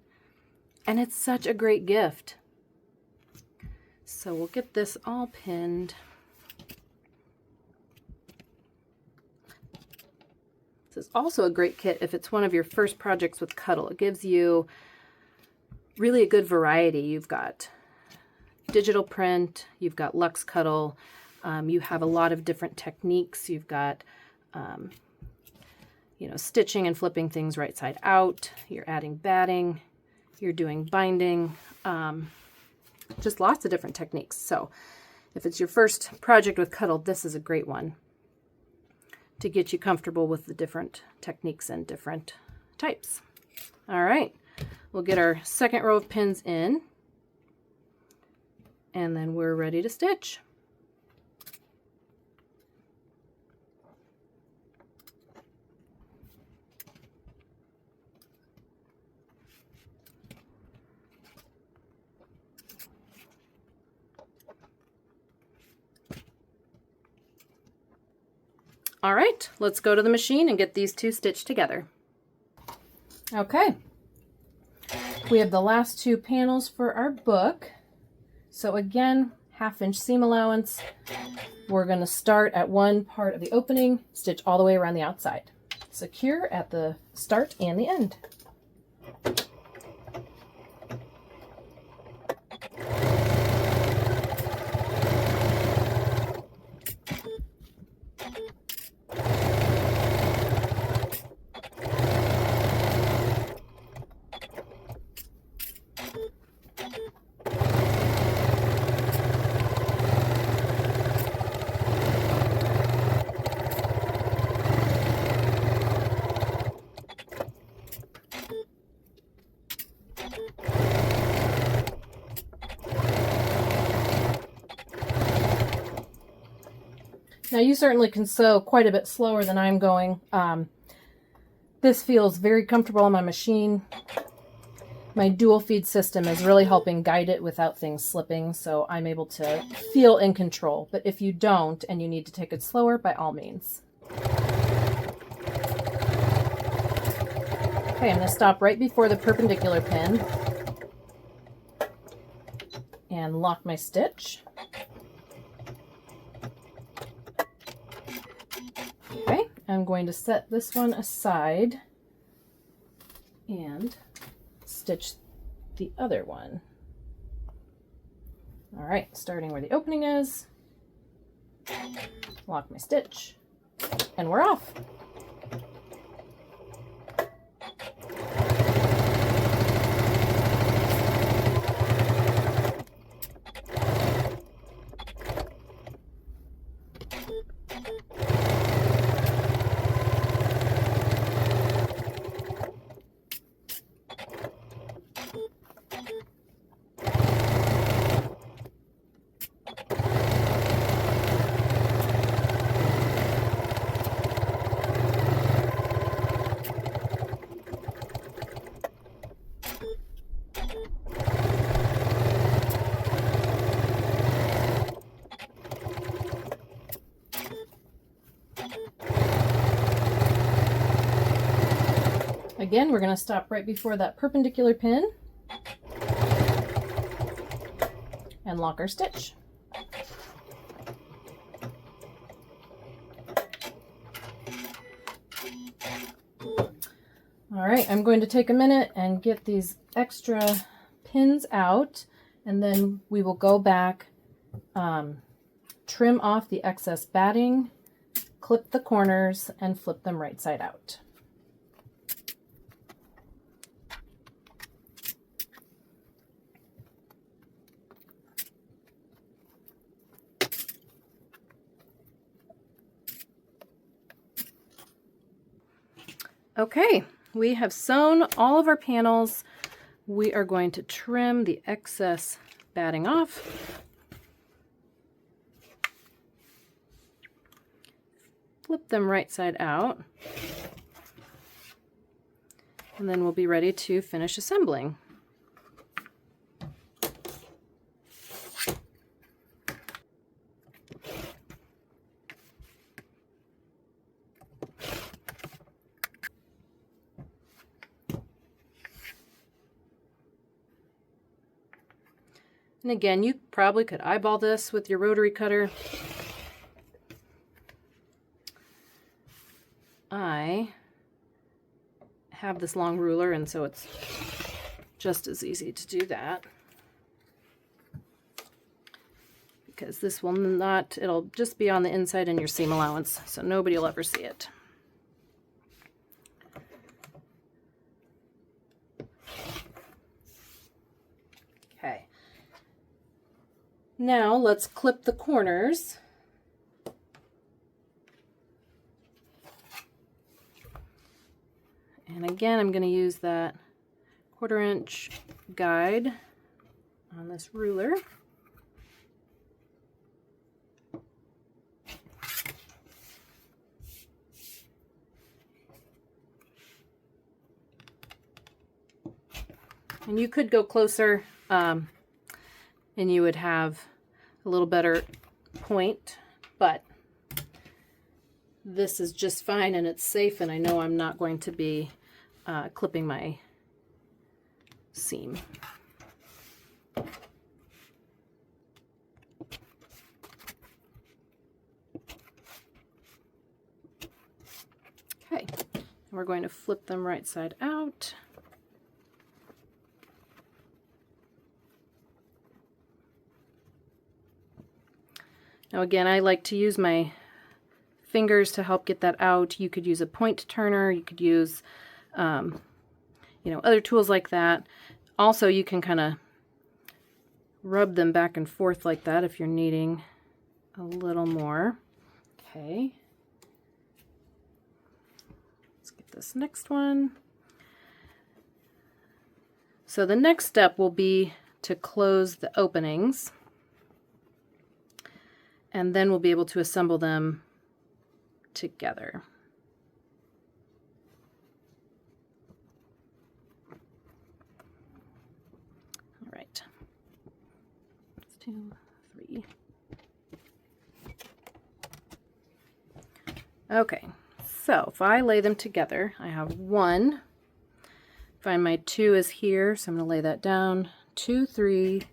and it's such a great gift. So we'll get this all pinned. This is also a great kit if it's one of your first projects with Cuddle. It gives you really a good variety. You've got digital print, you've got Luxe Cuddle, you have a lot of different techniques. You've got, stitching and flipping things right side out. You're adding batting. You're doing binding. Just lots of different techniques. So if it's your first project with Cuddle, this is a great one to get you comfortable with the different techniques and different types. All right, we'll get our second row of pins in, and then we're ready to stitch. All right, let's go to the machine and get these two stitched together. Okay, we have the last two panels for our book. So again, 1/2 inch seam allowance. We're going to start at one part of the opening, stitch all the way around the outside. Secure at the start and the end. Now you certainly can sew quite a bit slower than I'm going. This feels very comfortable on my machine. My dual feed system is really helping guide it without things slipping, so I'm able to feel in control. But if you don't and you need to take it slower, by all means. Okay, I'm going to stop right before the perpendicular pin and lock my stitch. Okay, I'm going to set this one aside and stitch the other one. All right, starting where the opening is, lock my stitch, and we're off. Again, we're going to stop right before that perpendicular pin and lock our stitch. All right, I'm going to take a minute and get these extra pins out, and then we will go back, trim off the excess batting, clip the corners, and flip them right side out. Okay, we have sewn all of our panels. We are going to trim the excess batting off. Flip them right side out. And then we'll be ready to finish assembling. And again, you probably could eyeball this with your rotary cutter. I have this long ruler, and so it's just as easy to do that. Because this will not, it'll just be on the inside in your seam allowance, so nobody will ever see it. Okay. Now let's clip the corners. And again, I'm going to use that 1/4 inch guide on this ruler. And you could go closer, and you would have a little better point, but this is just fine and it's safe, and I know I'm not going to be clipping my seam. Okay, we're going to flip them right side out. Now again, I like to use my fingers to help get that out. You could use a point turner, you could use other tools like that. Also, you can kind of rub them back and forth like that if you're needing a little more. Okay. Let's get this next one. So the next step will be to close the openings, and then we'll be able to assemble them together. 2, 3. Okay, so if I lay them together, I have 1. Find my 2 is here, so I'm going to lay that down. 2, 3,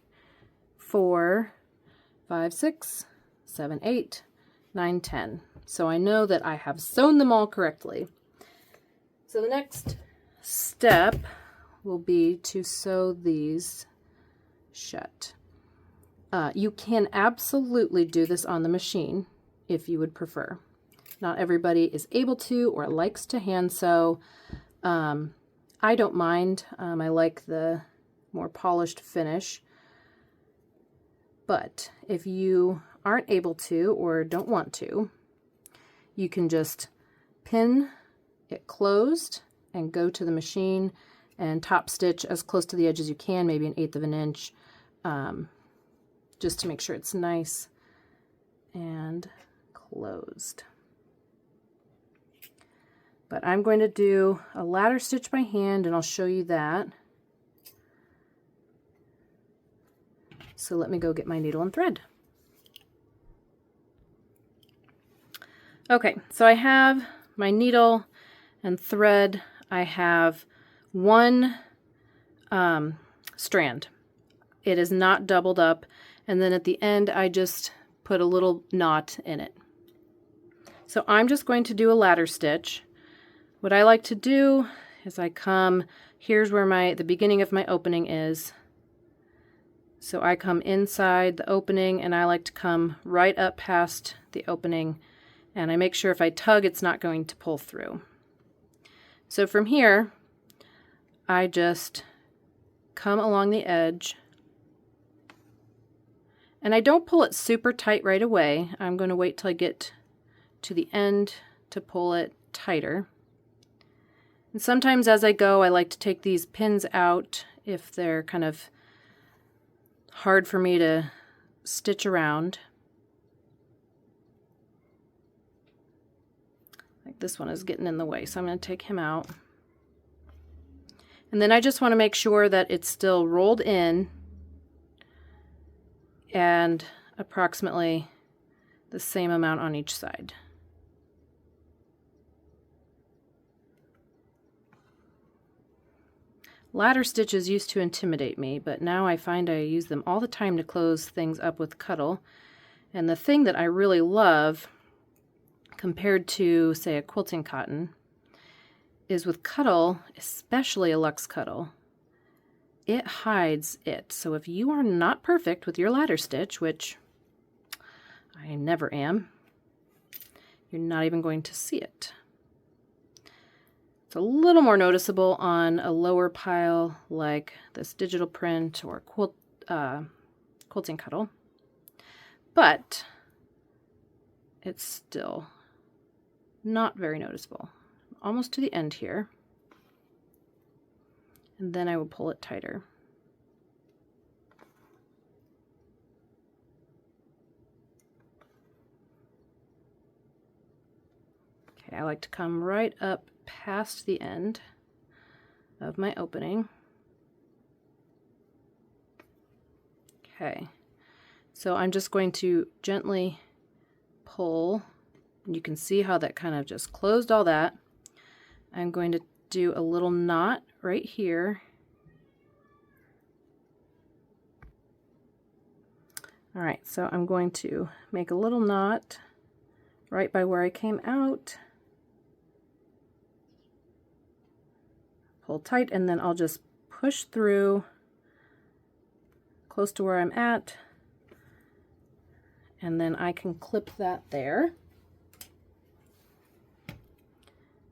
4, 5, 6, 7, 8, 9, 10. So I know that I have sewn them all correctly. So the next step will be to sew these shut. You can absolutely do this on the machine if you would prefer. Not everybody is able to or likes to hand sew. I don't mind. I like the more polished finish. But if you aren't able to or don't want to, you can just pin it closed and go to the machine and top stitch as close to the edge as you can, maybe 1/8 of an inch, just to make sure it's nice and closed. But I'm going to do a ladder stitch by hand, and I'll show you that. So let me go get my needle and thread. Okay, so I have my needle and thread. I have 1 strand. It is not doubled up, and then at the end I just put a little knot in it. So I'm just going to do a ladder stitch. What I like to do is I come, here's where the beginning of my opening is. So I come inside the opening, and I like to come right up past the opening, and I make sure if I tug it's not going to pull through. So from here I just come along the edge, and I don't pull it super tight right away. I'm going to wait till I get to the end to pull it tighter. And sometimes as I go, I like to take these pins out if they're kind of hard for me to stitch around. Like this one is getting in the way, so I'm going to take him out. And then I just want to make sure that it's still rolled in and approximately the same amount on each side. Ladder stitches used to intimidate me, but now I find I use them all the time to close things up with Cuddle. And the thing that I really love compared to, say, a quilting cotton is with Cuddle, especially a luxe Cuddle, it hides it. So if you are not perfect with your ladder stitch, which I never am, you're not even going to see it. It's a little more noticeable on a lower pile like this digital print or quilting Cuddle, but it's still not very noticeable. Almost to the end here, and then I will pull it tighter. Okay, I like to come right up past the end of my opening. Okay, so I'm just going to gently pull, and you can see how that kind of just closed all that. I'm going to do a little knot right here. All right, so I'm going to make a little knot right by where I came out. Pull tight, and then I'll just push through close to where I'm at, and then I can clip that there.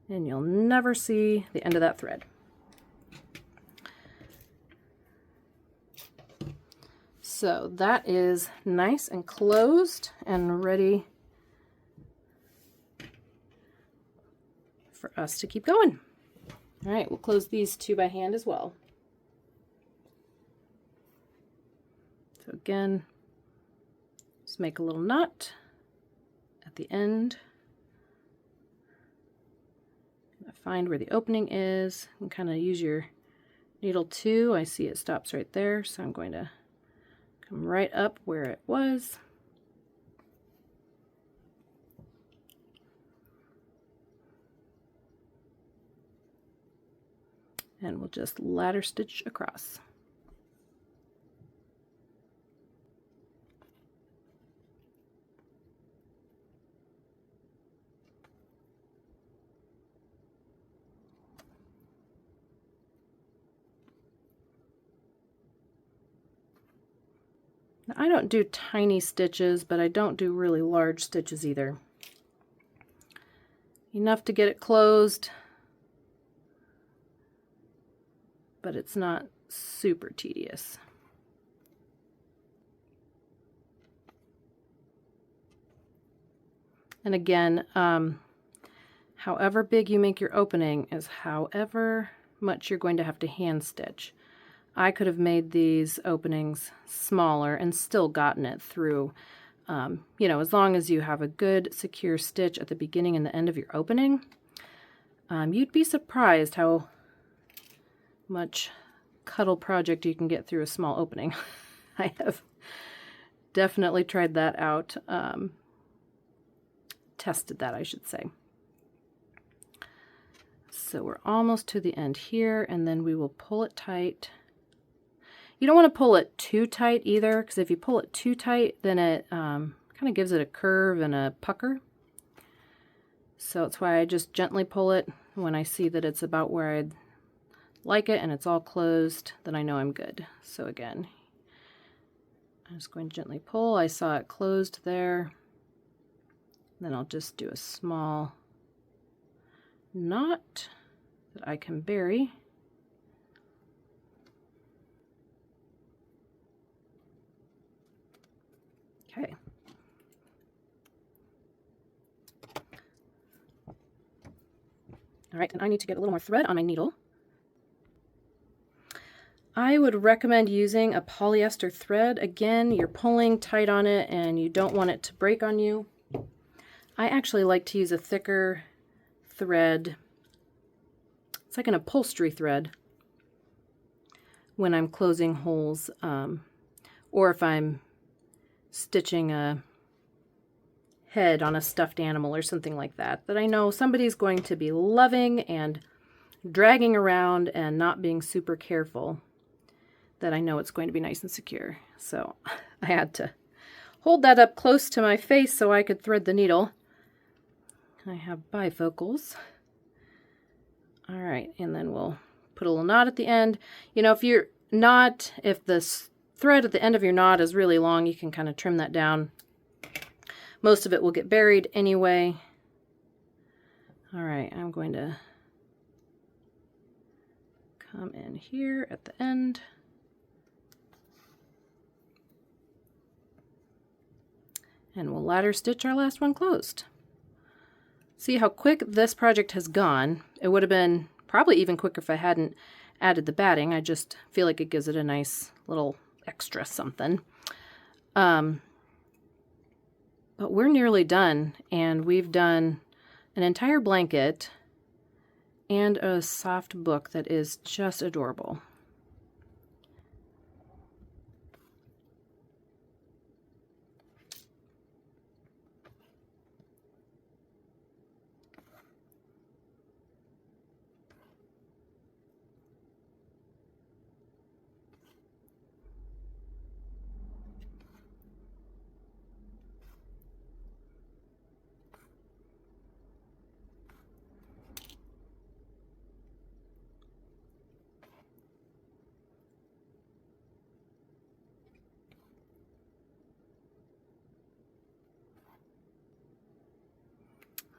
And you'll never see the end of that thread. So that is nice and closed and ready for us to keep going. All right, we'll close these 2 by hand as well. So again, just make a little knot at the end. Find where the opening is and kind of use your needle too. I see it stops right there, so I'm going to Come right up where it was. And we'll just ladder stitch across. Now, I don't do tiny stitches, but I don't do really large stitches either. Enough to get it closed, but it's not super tedious. And again, however big you make your opening is however much you're going to have to hand stitch. I could have made these openings smaller and still gotten it through. You know, as long as you have a good secure stitch at the beginning and the end of your opening, you'd be surprised how much cuddle project you can get through a small opening. I have definitely tried that out, tested that, I should say. So we're almost to the end here, and then we will pull it tight. You don't want to pull it too tight either, because if you pull it too tight, then it kind of gives it a curve and a pucker. So that's why I just gently pull it when I see that it's about where I'd like it and it's all closed, then I know I'm good. So again, I'm just going to gently pull. I saw it closed there. Then I'll just do a small knot that I can bury. Okay. All right, and I need to get a little more thread on my needle. I would recommend using a polyester thread. Again, you're pulling tight on it and you don't want it to break on you. I actually like to use a thicker thread. It's like an upholstery thread when I'm closing holes, or if I'm stitching a head on a stuffed animal or something like that, that I know somebody's going to be loving and dragging around and not being super careful, that I know it's going to be nice and secure. So I had to hold that up close to my face so I could thread the needle. I have bifocals. All right, and then we'll put a little knot at the end. You know, if the thread at the end of your knot is really long, you can kind of trim that down. Most of it will get buried anyway. All right, I'm going to come in here at the end. And we'll ladder stitch our last one closed. See how quick this project has gone. It would have been probably even quicker if I hadn't added the batting. I just feel like it gives it a nice little extra something. But we're nearly done, and we've done an entire blanket and a soft book that is just adorable.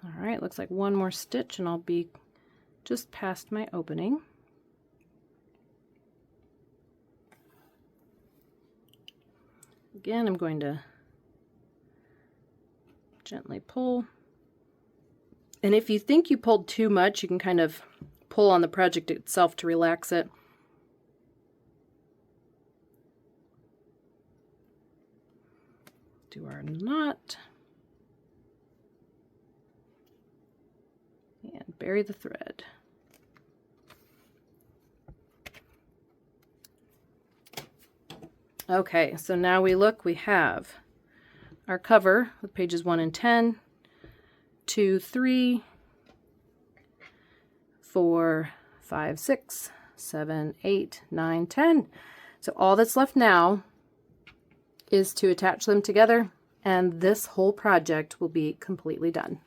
All right, looks like one more stitch and I'll be just past my opening. Again, I'm going to gently pull. And if you think you pulled too much, you can kind of pull on the project itself to relax it. Do our knot. And bury the thread. Okay, so now we look, we have our cover with pages 1 and 10, 2, 3, 4, 5, 6, 7, 8, 9, 10. So all that's left now is to attach them together, and this whole project will be completely done.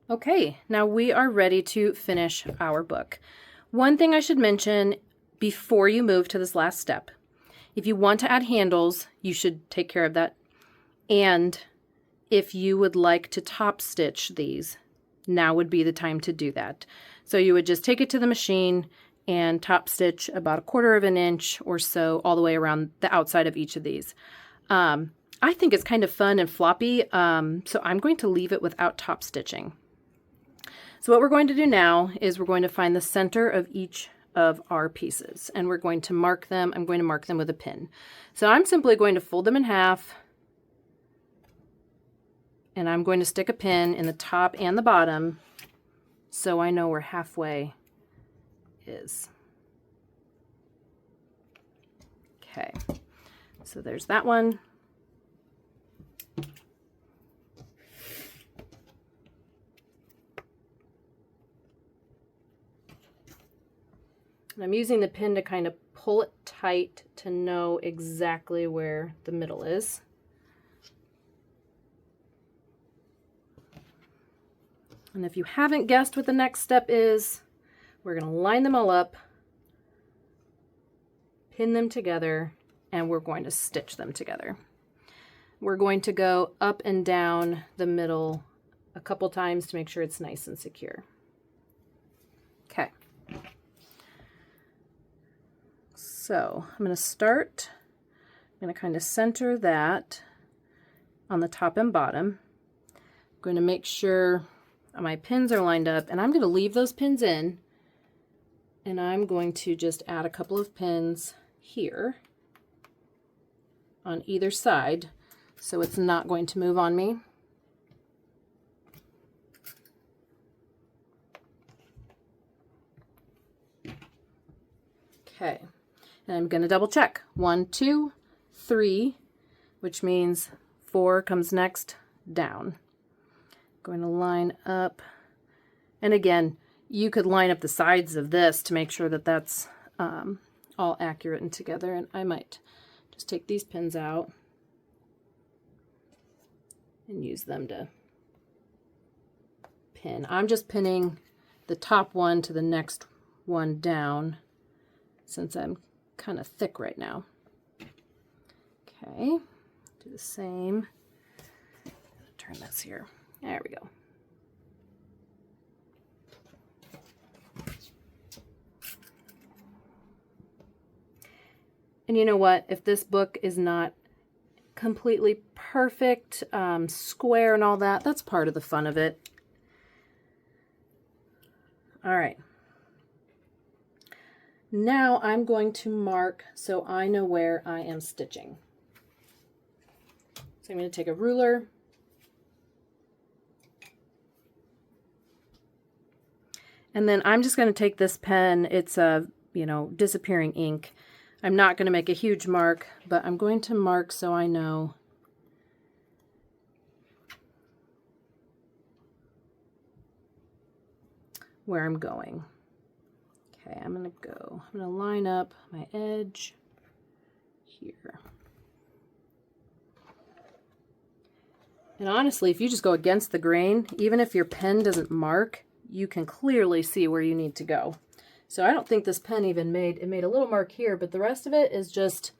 Okay, now we are ready to finish our book. One thing I should mention before you move to this last step, if you want to add handles, you should take care of that. And if you would like to top stitch these, now would be the time to do that. So you would just take it to the machine and top stitch about 1/4 of an inch or so all the way around the outside of each of these. I think it's kind of fun and floppy, so I'm going to leave it without top stitching. So what we're going to do now is we're going to find the center of each of our pieces, and we're going to mark them. I'm going to mark them with a pin. So I'm simply going to fold them in half, and I'm going to stick a pin in the top and the bottom so I know where halfway is. Okay, so there's that one. And I'm using the pin to kind of pull it tight to know exactly where the middle is. And if you haven't guessed what the next step is, we're going to line them all up, pin them together, and we're going to stitch them together. We're going to go up and down the middle a couple times to make sure it's nice and secure. Okay. So I'm going to start, I'm going to kind of center that on the top and bottom. I'm going to make sure my pins are lined up, and I'm going to leave those pins in, and I'm going to just add a couple of pins here on either side so it's not going to move on me. Okay. And I'm going to double check. 1, 2, 3, which means 4 comes next down. Going to line up. And again, you could line up the sides of this to make sure that that's all accurate and together. And I might just take these pins out and use them to pin. I'm just pinning the top one to the next one down since I'm kind of thick right now. Okay, do the same. Turn this here. There we go. And you know what? If this book is not completely perfect, square and all that, that's part of the fun of it. All right. Now I'm going to mark so I know where I am stitching. So I'm going to take a ruler and then I'm just going to take this pen. It's a, disappearing ink. I'm not going to make a huge mark, but I'm going to mark so I know where I'm going. Okay, I'm going to line up my edge here. And honestly, if you just go against the grain, even if your pen doesn't mark, you can clearly see where you need to go. So I don't think this pen even made a little mark here, but the rest of it is just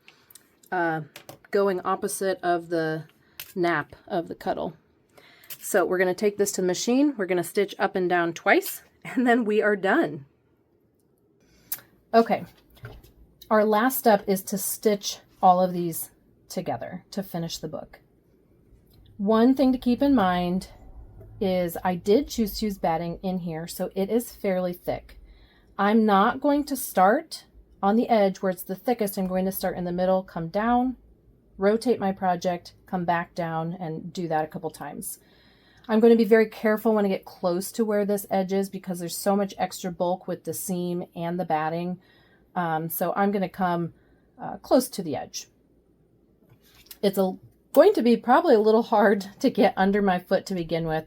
going opposite of the nap of the Cuddle. So we're going to take this to the machine. We're going to stitch up and down twice, and then we are done. Okay, our last step is to stitch all of these together to finish the book. One thing to keep in mind is I did choose to use batting in here, so it is fairly thick. I'm not going to start on the edge where it's the thickest. I'm going to start in the middle, come down, rotate my project, come back down, and do that a couple times. I'm going to be very careful when I get close to where this edge is because there's so much extra bulk with the seam and the batting. So I'm going to come close to the edge. It's going to be probably a little hard to get under my foot to begin with,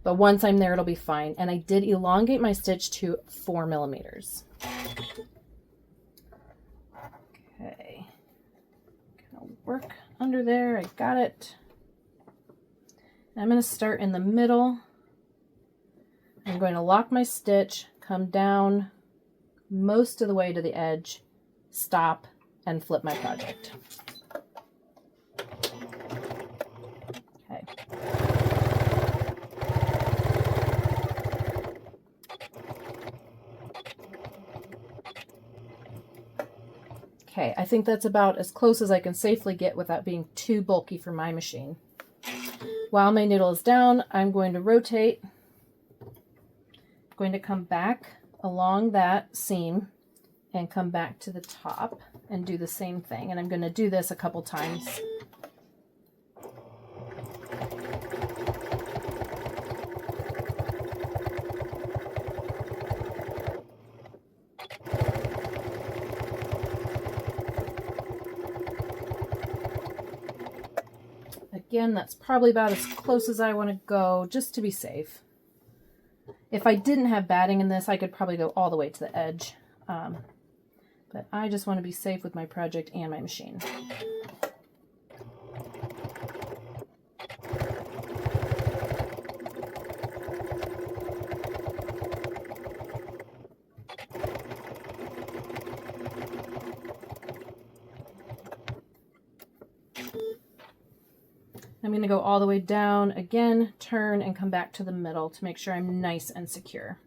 but once I'm there, it'll be fine. And I did elongate my stitch to 4 millimeters. Okay, gonna work under there. I got it. I'm going to start in the middle. I'm going to lock my stitch, come down most of the way to the edge, stop, and flip my project. Okay. Okay, I think that's about as close as I can safely get without being too bulky for my machine. While my needle is down, I'm going to rotate. I'm going to come back along that seam and come back to the top and do the same thing. And I'm going to do this a couple times. Again, that's probably about as close as I want to go, just to be safe. If I didn't have batting in this, I could probably go all the way to the edge. But I just want to be safe with my project and my machine. I'm going to go all the way down again, turn, and come back to the middle to make sure I'm nice and secure.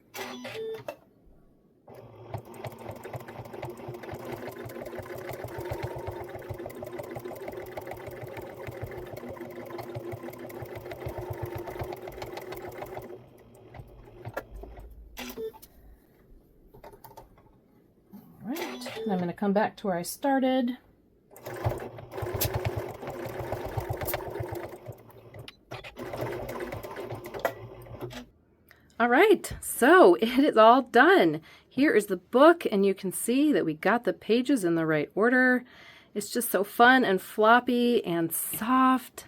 All right, and I'm going to come back to where I started. All right, so it is all done. Here is the book, and you can see that we got the pages in the right order. It's just so fun and floppy and soft.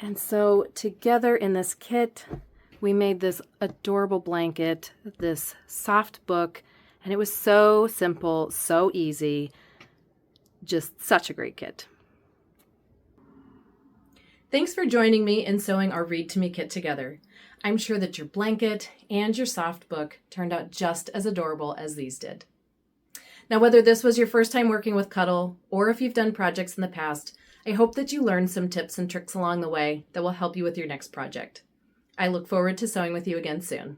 And so together in this kit, we made this adorable blanket, this soft book, and it was so simple, so easy. Just such a great kit. Thanks for joining me in sewing our Read to Me kit together. I'm sure that your blanket and your soft book turned out just as adorable as these did. Now, whether this was your first time working with Cuddle or if you've done projects in the past, I hope that you learned some tips and tricks along the way that will help you with your next project. I look forward to sewing with you again soon.